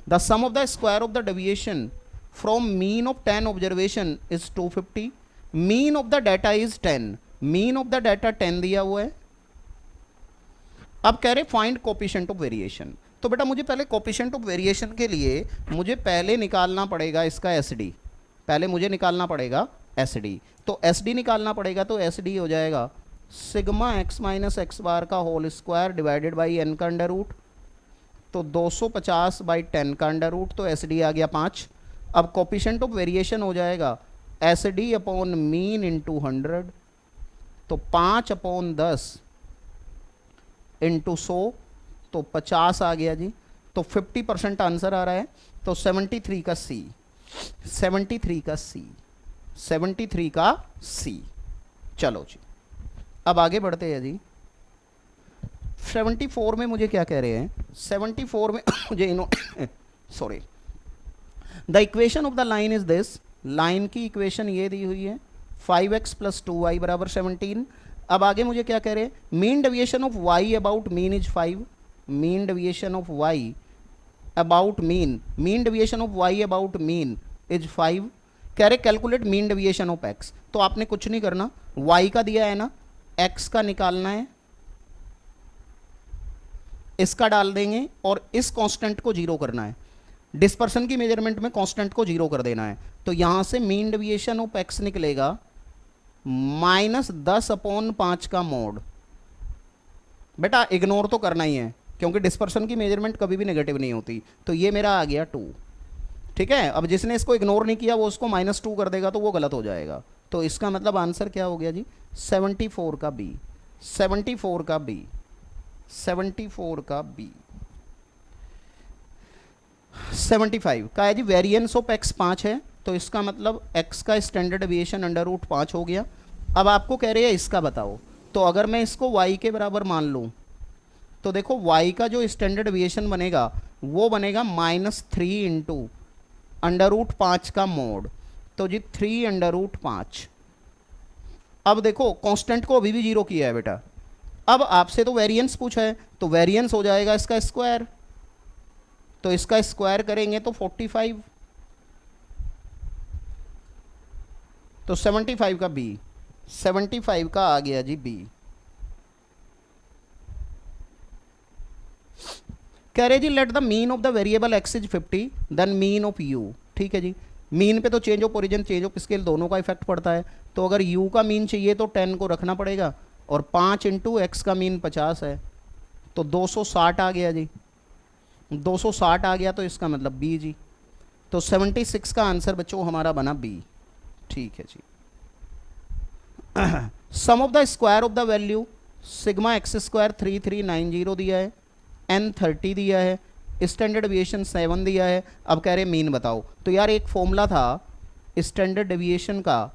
the sum of the square of the deviation from mean of 10 observation is 250, mean of the data is 10, mean of the data 10 दिया हुआ है। अब कह रहे फाइंड कोफिशिएंट ऑफ वेरिएशन, तो बेटा मुझे पहले कोफिशिएंट ऑफ वेरिएशन के लिए मुझे पहले निकालना पड़ेगा इसका एसडी, पहले मुझे निकालना पड़ेगा एसडी। तो एसडी निकालना पड़ेगा, तो एसडी हो जाएगा sigma x minus x bar का whole square divided by N का अंडर रूट, तो 250 बाई 10 का अंडर रूट, तो एसडी आ गया 5। अब कोफिशिएंट ऑफ वेरिएशन हो जाएगा एसडी अपॉन मीन इंटू 100, तो 5 अपॉन 10 इंटू 100, तो 50 आ गया जी। तो 50% आंसर आ रहा है, तो 73 का सी, 73 का सी, 73 का सी। चलो जी, अब आगे बढ़ते हैं जी। 74 में मुझे क्या कह रहे हैं? 74 में मुझे sorry, the equation of the line is this, line की इक्वेशन ये दी हुई है 5x प्लस 2y बराबर 17। अब आगे मुझे क्या कह रहे हैं? Mean deviation of y about mean is 5, mean deviation of y about mean, mean deviation of y about mean is 5, कह रहे calculate mean deviation of x, तो आपने कुछ नहीं करना, वाई का दिया है ना, एक्स का निकालना है, इसका डाल देंगे और इस कांस्टेंट को जीरो करना है। डिस्पर्सन की मेजरमेंट में कांस्टेंट को जीरो कर देना है, तो यहां से मीन डेविएशन ऑफ एक्स निकलेगा -10/5 का मोड। बेटा इग्नोर तो करना ही है क्योंकि डिस्पर्सन की मेजरमेंट कभी भी नेगेटिव नहीं होती, तो ये मेरा आ गया 2। ठीक है, अब जिसने इसको इग्नोर नहीं किया वो उसको -2 कर देगा तो वो गलत हो जाएगा। तो इसका मतलब आंसर क्या हो गया जी, 74 का बी, 74 का बी, 74 का बी। 75 का है जी वेरिएंस ऑफ एक्स 5 है, तो इसका मतलब एक्स का स्टैंडर्ड डेविएशन √5 हो गया। अब आपको कह रहे हैं इसका बताओ, तो अगर मैं इसको y के बराबर मान लूँ तो देखो y का जो स्टैंडर्ड डेविएशन बनेगा वो बनेगा -3 इंटू √5 का मोड, तो जी 3 √5। अब देखो कांस्टेंट को अभी भी जीरो किया है बेटा, अब आपसे तो वेरिएंस पूछा है, तो वेरिएंस हो जाएगा इसका स्क्वायर, तो इसका स्क्वायर करेंगे तो 45, तो 75 का बी, 75 का आ गया जी बी। कह रहे जी let the mean of the variable x is 50 then mean of u. ठीक है जी, मीन पे तो change of origin change of scale दोनों का इफेक्ट पड़ता है, तो अगर u का मीन चाहिए तो 10 को रखना पड़ेगा, और 5 इंटू एक्स का मीन 50 है, तो 260 आ गया जी, 260 आ गया, तो इसका मतलब बी जी। तो 76 का आंसर बच्चों हमारा बना बी। ठीक है जी। Sum of the square of the value sigma x square 3390 दिया है, एन 30 दिया है, स्टैंडर्ड डेविएशन 7 दिया है। अब कह रहे मीन बताओ, तो यार एक फॉर्मूला था स्टैंडर्ड डेविएशन का,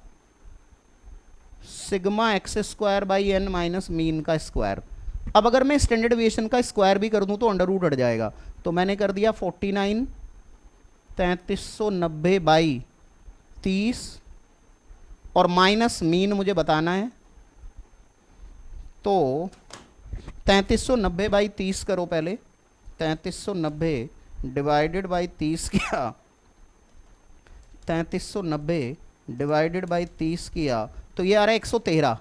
sigma x square by N minus mean का स्क्वायर। अब अगर मैं स्टैंडर्ड डेविएशन का स्क्वायर भी कर दूं तो अंडर रूट हट जाएगा, तो मैंने कर दिया 49 3390 बाई 30 और माइनस मीन मुझे बताना है, तो 3390 बाई 30 करो पहले, 3390 डिवाइडेड बाई 30 किया, 3390 डिवाइडेड बाई 30 किया, तो ये आ रहा है 113।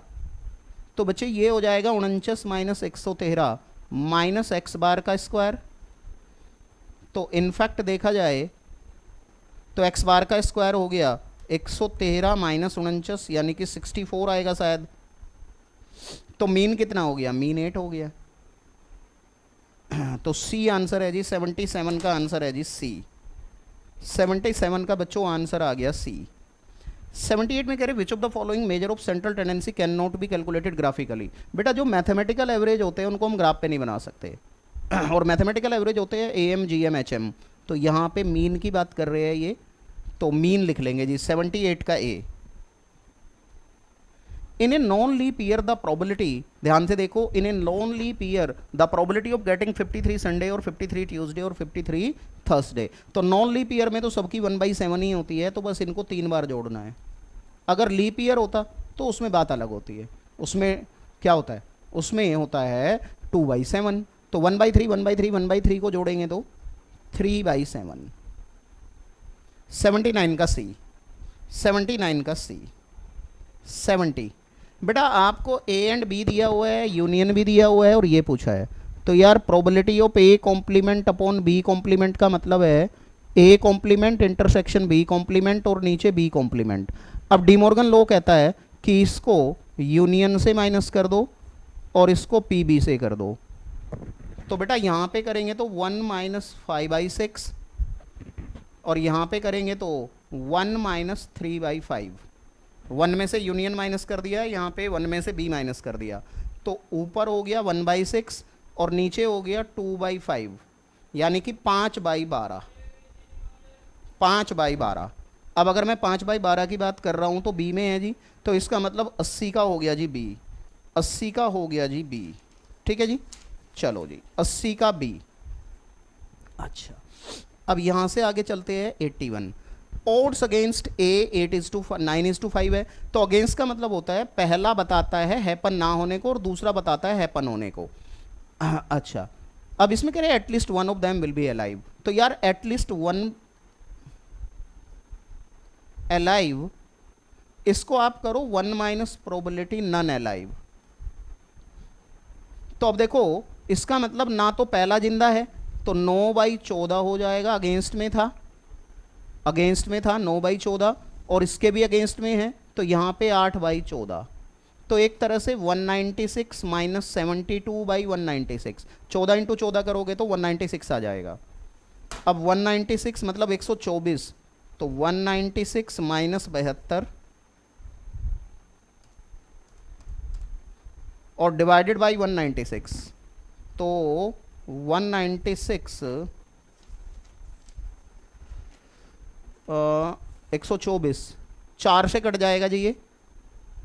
तो बच्चे ये हो जाएगा 49 माइनस 113 माइनस एक्स बार का स्क्वायर। तो इनफैक्ट देखा जाए तो एक्स बार का स्क्वायर हो गया 113 माइनस 49 यानी कि 64 आएगा शायद। तो मीन कितना हो गया, मीन 8 हो गया। तो सी आंसर है जी, 77 का आंसर है जी सी, 77 का बच्चों आंसर आ गया सी। 78 में कह रहे विच of the following measure of central tendency can not be calculated graphically. बेटा जो मैथमेटिकल एवरेज होते हैं उनको हम ग्राफ पे नहीं बना सकते और मैथमेटिकल एवरेज होते हैं AM GM HM, तो यहाँ पे मीन की बात कर रहे हैं ये, तो मीन लिख लेंगे जी 78 का A. In a non leap year the probability, ध्यान से देखो, in a non leap year the probability of getting 53 Sunday और 53 ट्यूसडे और 53 थर्सडे। तो नॉन लीप ईयर में तो सबकी 1/7 ही होती है, तो बस इनको 3 बार जोड़ना है। अगर लीप ईयर होता तो उसमें बात अलग होती है, उसमें क्या होता है, उसमें होता है 2/7, तो 1/3 1/3 1/3 को जोड़ेंगे तो 3/7। 79 का सी, 79 का सी, 70। बेटा आपको ए एंड बी दिया हुआ है, यूनियन भी दिया हुआ है और ये पूछा है, तो यार probability of A complement upon B complement का मतलब है A complement intersection B complement और नीचे बी कॉम्प्लीमेंट। अब डीमॉर्गन लॉ कहता है कि इसको यूनियन से माइनस कर दो और इसको पी बी से कर दो, तो बेटा यहाँ पे करेंगे तो 1 माइनस 5/6 और यहाँ पे करेंगे तो 1 माइनस 3/5। 1 में से यूनियन माइनस कर दिया, यहाँ पे 1 में से बी माइनस कर दिया, तो ऊपर हो गया 1/6 और नीचे हो गया 2/5 यानी कि 5/12, 5/12। अब अगर मैं 5/12 की बात कर रहा हूँ तो बी में है जी, तो इसका मतलब 80 का हो गया जी बी, 80 का हो गया जी बी। ठीक है जी, चलो जी 80 का बी। अच्छा अब यहाँ से आगे चलते हैं 81। ओड्स अगेंस्ट ए 8:9:5 है, तो अगेंस्ट का मतलब होता है पहला बताता है हैपन ना होने को और दूसरा बताता है हैपन होने को। अच्छा अब इसमें कह रहे हैं at least one of them will be alive, तो यार एटलीस्ट वन अलाइव, इसको आप करो 1 माइनस प्रोबेबिलिटी नन अलाइव। तो अब देखो इसका मतलब ना तो पहला जिंदा है तो 9/14 हो जाएगा, अगेंस्ट में था, अगेंस्ट में था 9/14, और इसके भी अगेंस्ट में है तो यहाँ पे 8/14। तो एक तरह से 196 माइनस 72/196, 14 इंटू 14 करोगे तो 196 आ जाएगा। अब 196 मतलब 124, तो 196 माइनस 72 और डिवाइडेड बाई 196, तो 196 124 4 से कट जाएगा जी ये,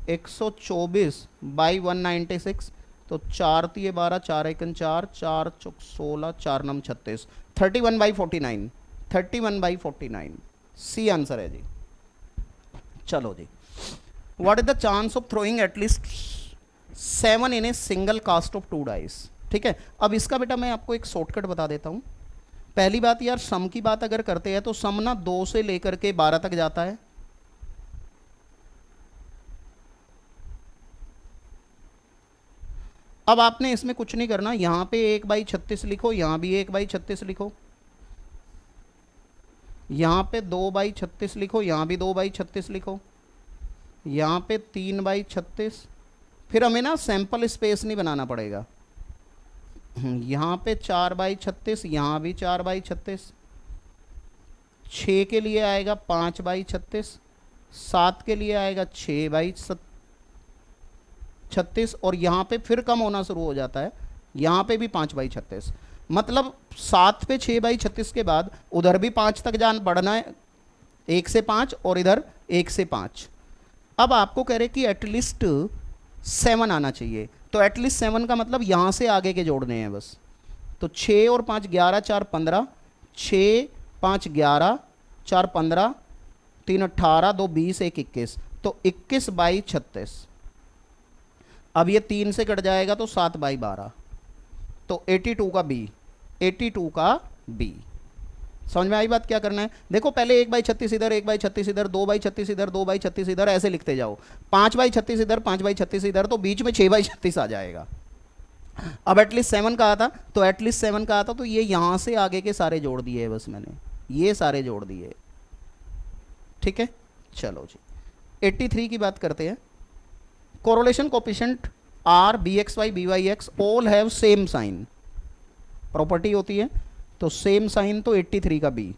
124 बाई 196, तो 4 तिये 12, 4 एकन 4, 4 चौक 16, 4 नम 36, 31/49, 31/49 सी आंसर है जी। चलो जी, what is the chance of throwing at least 7 in a single cast of 2 dice. ठीक है, अब इसका बेटा मैं आपको एक शॉर्टकट बता देता हूं। पहली बात यार, सम की बात अगर करते हैं तो सम ना 2 से लेकर के 12 तक जाता है। अब आपने इसमें कुछ नहीं करना, यहां पे 1/36 लिखो, यहां भी 1/36 लिखो, यहां पे 2/36 लिखो, यहां भी 2/36 लिखो, यहां पे 3/36। फिर हमें ना सैंपल स्पेस नहीं बनाना पड़ेगा, यहां पे 4/36, यहां भी 4/36, 6 के लिए आएगा 5/36, 7 के लिए आएगा 6/36, और यहां पे फिर कम होना शुरू हो जाता है, यहां पे भी 5/36। मतलब 7 पे 6/36 के बाद उधर भी 5 तक जान बढ़ना है, 1 से 5, और इधर 1 से 5। अब आपको कह रहे कि एटलीस्ट 7 आना चाहिए, तो एटलीस्ट 7 का मतलब यहां से आगे के जोड़ने हैं बस। तो 6 और 5 11, 4 15, 6 5 11, 4 15, 3 18, 2 20, 1 21, तो 21/36। अब ये 3 से कट जाएगा तो 7/12, तो 82 का बी, 82 का बी। समझ में आई बात? क्या करना है, देखो पहले 1/36 इधर, 1/36 इधर, 2/36 इधर, 2/36 इधर, ऐसे लिखते जाओ, 5/36 इधर, 5/36 इधर, तो बीच में 6/36 आ जाएगा। अब एटलीस्ट 7 कहा था, तो एटलीस्ट 7 कहा था, तो ये यहां से आगे के सारे जोड़ दिए बस मैंने, ये सारे जोड़ दिए। ठीक है, चलो जी 83 की बात करते हैं। Correlation coefficient R B X Y B Y X all have same sign, property होती है, तो सेम साइन, तो 83 का बी,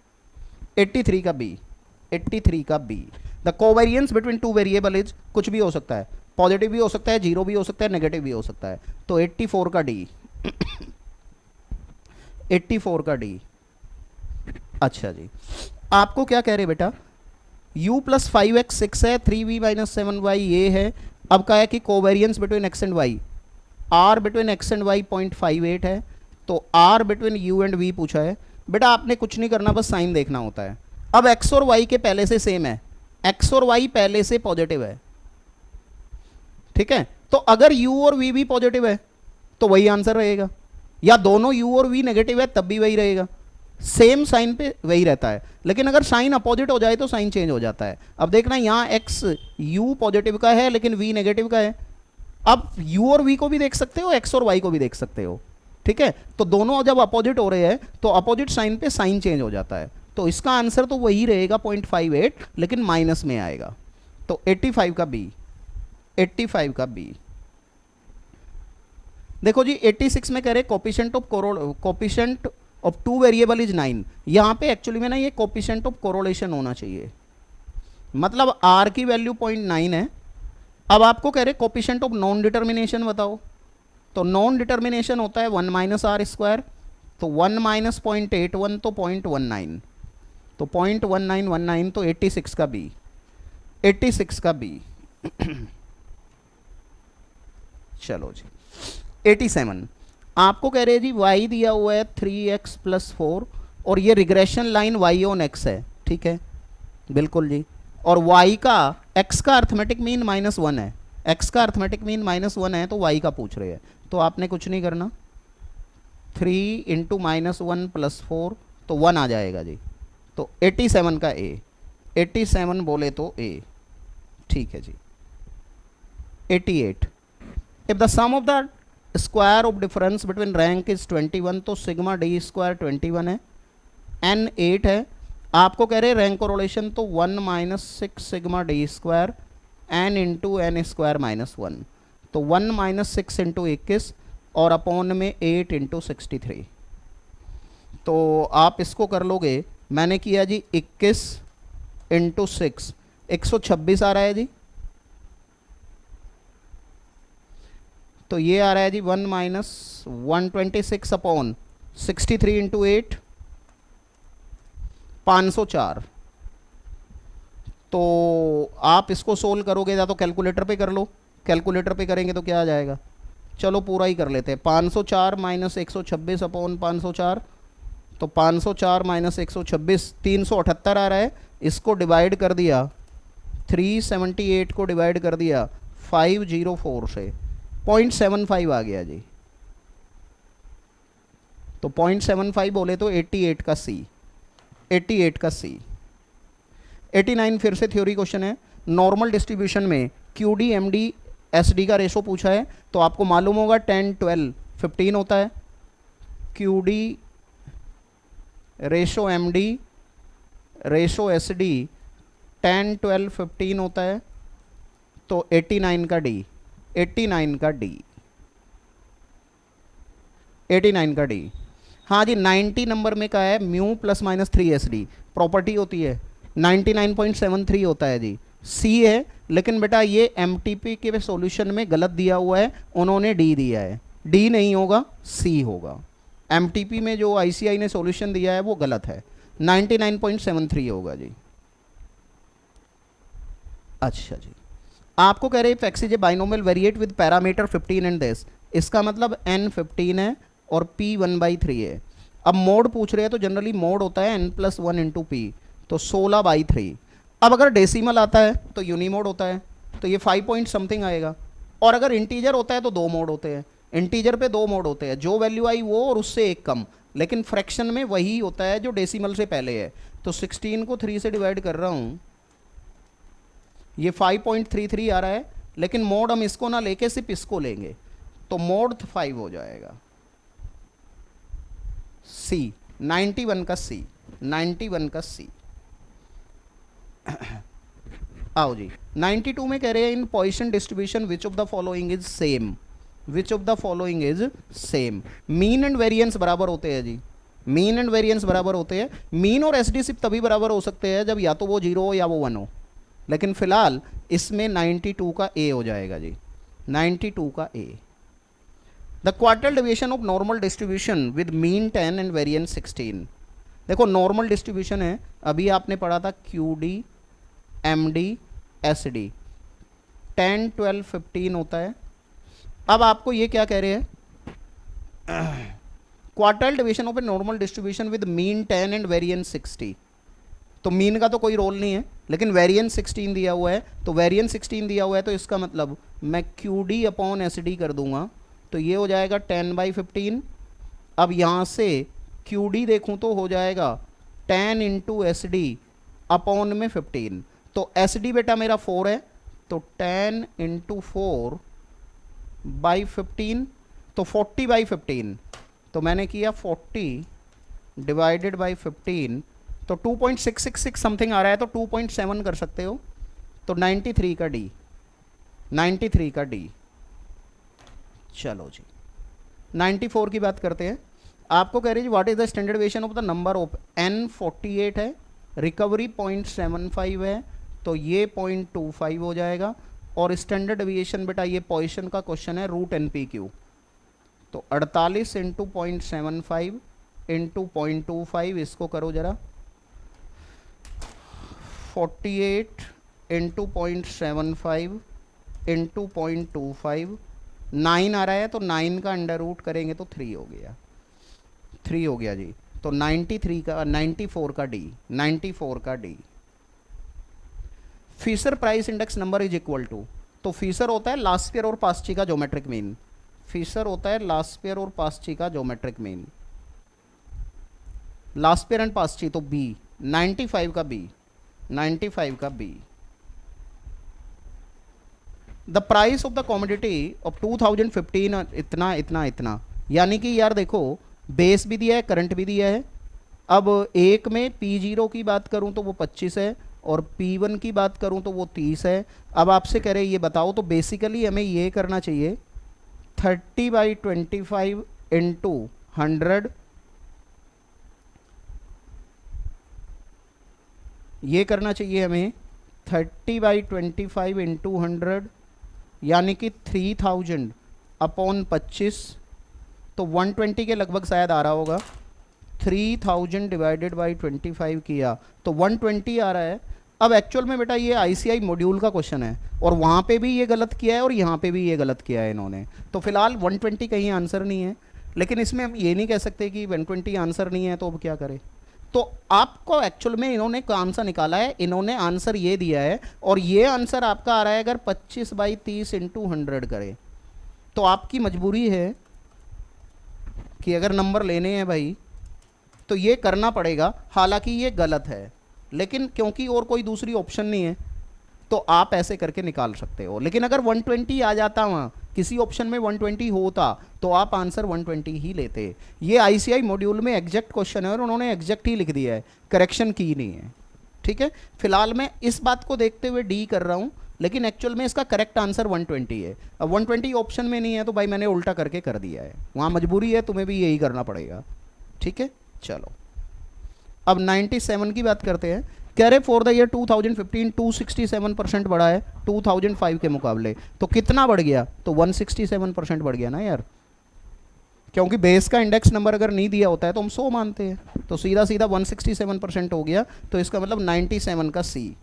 83 का बी, 83 का B. The covariance between two variable is, कुछ भी हो सकता है, पॉजिटिव भी हो सकता है, जीरो भी हो सकता है, नेगेटिव भी हो सकता है, तो 84 का डी 84 का डी। अच्छा जी, आपको क्या कह रहे बेटा, u प्लस 5x 6 है, 3v माइनस 7y ये है। अब क्या है कि covariance between x and y, r between x and y 0.58 है, तो r between u and v पूछा है। बेटा आपने कुछ नहीं करना, बस साइन देखना होता है। अब x और y के पहले से सेम है, x और y पहले से पॉजिटिव है, ठीक है, तो अगर u और v भी पॉजिटिव है तो वही आंसर रहेगा, या दोनों u और v नेगेटिव है तब भी वही रहेगा, सेम साइन पे वही रहता है। लेकिन अगर साइन अपोजिट हो जाए तो साइन चेंज हो जाता है। अब देखना यहाँ x u पॉजिटिव का है लेकिन v नेगेटिव का है, अब u और v को भी देख सकते हो, x और y को भी देख सकते हो, ठीक है, तो दोनों जब अपोजिट हो रहे हैं तो अपोजिट साइन पे साइन चेंज हो जाता है, तो इसका आंसर तो वही रहेगा 0.58, लेकिन माइनस में आएगा, तो 85 का बी, 85 का बी। देखो जी 86 में कह रहे coefficient of to variable is 9, यहां पे एक्चुअली में ना ये कोएफिशिएंट ऑफ कोरिलेशन होना चाहिए, मतलब r की वैल्यू 0.9 है। अब आपको कह रहे कोएफिशिएंट ऑफ नॉन डिटर्मिनेशन बताओ, तो नॉन डिटर्मिनेशन होता है 1 माइनस आर स्क्वायर, तो 1 माइनस 0.81 तो 0.19, तो 0.1919, तो 86 का बी, 86 का बी। चलो जी 87, आपको कह रहे जी y दिया हुआ है 3x प्लस 4, और ये regression line y on x है, ठीक है, बिल्कुल जी, और y का x का अर्थमेटिक मीन -1 है, x का अर्थमेटिक मीन -1 है, तो y का पूछ रहे हैं, तो आपने कुछ नहीं करना, 3 इंटू -1 प्लस 4, तो 1 आ जाएगा जी, तो 87 का a, 87 बोले तो ए, ठीक है जी। 88, if the sum of the square of difference between rank is 21, तो सिग्मा डी स्क्वायर 21 है, एन 8 है, आपको कह रहे हैं रैंक कोरिलेशन, तो 1 minus 6 sigma D square N into N square minus 1, तो 1 माइनस 6 इंटू 21 और अपॉन में 8 इंटू 63, तो आप इसको कर लोगे, मैंने किया जी 21 इंटू 6, 126 आ रहा है जी, तो ये आ रहा है जी 1 माइनस 126 अपॉन 63 इंटू 8, 504। तो आप इसको सोल्व करोगे या तो कैलकुलेटर पे कर लो, कैलकुलेटर पे करेंगे तो क्या आ जाएगा, चलो पूरा ही कर लेते हैं, 504 माइनस 126 अपॉन 504, तो 504 माइनस 126 378 आ रहा है, इसको डिवाइड कर दिया 378 को डिवाइड कर दिया 504 से, 0.75 आ गया जी, तो 0.75 बोले तो 88 का सी, 88 का सी। 89 फिर से थ्योरी क्वेश्चन है, नॉर्मल डिस्ट्रीब्यूशन में Q D M D S D का रेशो पूछा है, तो आपको मालूम होगा 10 12 15 होता है, Q D ratio M D ratio S D 10 12 15 होता है, तो 89 का डी, 89 का डी, 89 का डी। हाँ जी 90 नंबर में का है mu plus minus 3 S D, property होती है, 99.73 होता है जी, सी है, लेकिन बेटा ये एम टी पी के सॉल्यूशन में गलत दिया हुआ है, उन्होंने डी दिया है, डी नहीं होगा सी होगा, एम टी पी में जो आई सी आई ने सॉल्यूशन दिया है वो गलत है, 99.73 होगा जी। अच्छा जी, आपको कह रहे हैं x is a binomial variate with parameter 15 and this, इसका मतलब n 15 है और p 1/3 है। अब मोड पूछ रहे हैं तो जनरली मोड होता है n प्लस 1 इंटू पी, तो 16/3। अब अगर डेसिमल आता है तो यूनिमोड होता है, तो ये 5 पॉइंट समथिंग आएगा, और अगर इंटीजर होता है तो 2 मोड होते हैं, इंटीजर पे 2 मोड होते हैं, जो वैल्यू आई वो और उससे एक कम, लेकिन फ्रैक्शन में वही होता है जो डेसिमल से पहले है, तो 16 को 3 से डिवाइड कर रहा हूँ, ये 5.33 आ रहा है, लेकिन मोड हम इसको ना लेके सिर्फ इसको लेंगे, तो मोड 5 हो जाएगा, सी 91 का सी, 91 का सी। आओ जी 92 में कह रहे हैं in Poisson distribution which of the following is same, which of the following is same, mean and variance बराबर होते हैं जी, मीन एंड वेरिएंस बराबर होते हैं, मीन और एसडी सिर्फ तभी बराबर हो सकते हैं जब या तो वो 0 हो या वो 1 हो, लेकिन फिलहाल इसमें 92 का ए हो जाएगा जी, 92 का A. The quartile deviation of normal distribution with mean 10 and variance 16, देखो नॉर्मल डिस्ट्रीब्यूशन है, अभी आपने पढ़ा था Q D M D S D, 10 12 15 होता है। अब आपको ये क्या कह रहे हैं, quartile division of a normal distribution with mean 10 and variance 60, तो मीन का तो कोई रोल नहीं है, लेकिन वेरिएंस 16 दिया हुआ है, तो वेरिएंस 16 दिया हुआ है, तो इसका मतलब मैं Q D upon S D कर दूंगा, तो ये हो जाएगा 10/15। अब यहाँ से क्यू डी देखूँ तो हो जाएगा 10 इंटू एस डी अपॉन में 15, तो एस डी बेटा मेरा 4 है, तो 10 इंटू 4/15, तो 40/15, तो मैंने किया 40 डिवाइडेड बाई 15, तो 2.666 समथिंग आ रहा है, तो 2.7 कर सकते हो, तो 93 का डी, 93 का डी। चलो जी 94 की बात करते हैं, आपको कह रही है what is the standard deviation of the number of n 48 है, रिकवरी 0.75 है, तो ये 0.25 हो जाएगा, और स्टैंडर्ड डेविएशन बेटा ये पॉइसन का क्वेश्चन है √NPQ, तो 48 इंटू 0.75 इंटू 0.25, इसको करो जरा, 48 इंटू 0.75 इंटू 0.25, 9 आ रहा है, तो 9 का अंडर रूट करेंगे तो 3 हो गया, 3 हो गया जी, तो 93 का 94 का डी, 94 का D. Fisher price index number is equal to, तो फिशर होता है लास्ट ईयर और पास्ट का ज्योमेट्रिक मीन, फिशर होता है लास्ट ईयर और पास्ट का geometric mean, last year and past तो बी, 95 का बी, 95 का B. The price of the commodity of 2015 इतना इतना इतना, यानी कि यार देखो बेस भी दिया है, करंट भी दिया है। अब एक में P0 की बात करूं तो वो 25 है, और P1 की बात करूं तो वो 30 है। अब आपसे कह रहे ये बताओ, तो बेसिकली हमें ये करना चाहिए 30/25 इंटू 100, ये करना चाहिए हमें 30/25 इंटू 100, यानी कि 3000 अपॉन 25, तो 120 के लगभग शायद आ रहा होगा। 3000 डिवाइडेड बाई 25 किया तो 120 आ रहा है। अब एक्चुअल में बेटा ये आईसीआई मॉड्यूल का क्वेश्चन है, और वहाँ पे भी ये गलत किया है और यहाँ पे भी ये गलत किया है इन्होंने, तो फिलहाल 120 कहीं आंसर नहीं है। लेकिन इसमें हम ये नहीं कह सकते कि 120 आंसर नहीं है, तो अब क्या करें। तो आपको एक्चुअल में इन्होंने आंसर निकाला है, इन्होंने आंसर ये दिया है, और ये आंसर आपका आ रहा है अगर 25/30 इंटू 100 करें, तो आपकी मजबूरी है कि अगर नंबर लेने हैं भाई तो ये करना पड़ेगा। हालांकि ये गलत है, लेकिन क्योंकि और कोई दूसरी ऑप्शन नहीं है तो आप ऐसे करके निकाल सकते हो। लेकिन अगर 120 आ जाता वहाँ किसी ऑप्शन में 120 होता तो आप आंसर 120 ही लेते। ये आईसीआई मॉड्यूल में एग्जैक्ट क्वेश्चन है और उन्होंने एग्जैक्ट ही लिख दिया है, करेक्शन की नहीं है। ठीक है, फिलहाल मैं इस बात को देखते हुए डी कर रहा हूँ, लेकिन एक्चुअल में इसका करेक्ट आंसर 120 है। अब 120 ऑप्शन में नहीं है तो भाई मैंने उल्टा करके कर दिया है, वहाँ मजबूरी है, तुम्हें भी यही करना पड़ेगा। ठीक है, चलो अब 97 की बात करते हैं। कह रहे फॉर द ईयर 2015 267% बढ़ा है 2005 के मुकाबले, तो कितना बढ़ गया, तो 167% बढ़ गया ना यार, क्योंकि बेस का इंडेक्स नंबर अगर नहीं दिया होता है तो हम 100 मानते हैं, तो सीधा सीधा 167% हो गया, तो इसका मतलब 97 का सी,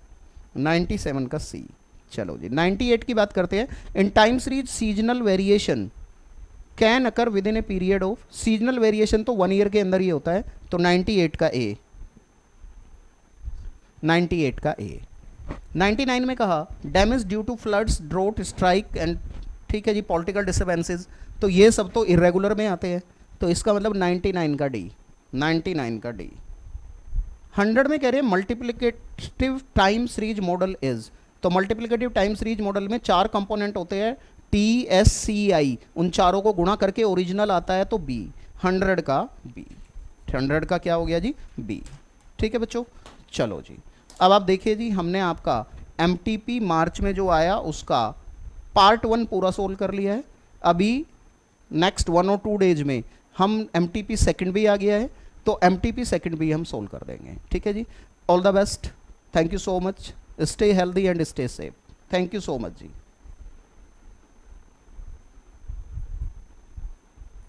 97 का सी। चलो जी 98 की बात करते हैं। In time series seasonal variation can occur with in a period of, seasonal variation तो 1 ईयर के अंदर ही होता है, तो 98 का ए, 98 का ए। 99 में कहा damage due to floods, drought, strike and, ठीक है जी, पॉलिटिकल डिस्टर्बेंसेस, तो ये सब तो इरेगुलर में आते हैं, तो इसका मतलब 99 का डी, 99 का डी। 100 में कह रहे हैं multiplicative time series model is, तो मल्टीप्लिकेटिव टाइम सीरीज मॉडल में 4 कंपोनेंट होते हैं TSCI, उन चारों को गुणा करके ओरिजिनल आता है, तो बी, 100 का बी, 100 का क्या हो गया जी, बी। ठीक है बच्चों, चलो जी अब आप देखिए जी, हमने आपका MTP मार्च में जो आया उसका पार्ट 1 पूरा सोल्व कर लिया है। अभी नेक्स्ट 1 और 2 डेज में हम MTP सेकंड भी आ गया है, तो MTP सेकंड भी हम सोल्व कर देंगे। ठीक है जी, all the best, thank you so much, stay healthy and stay safe, thank you so much ji.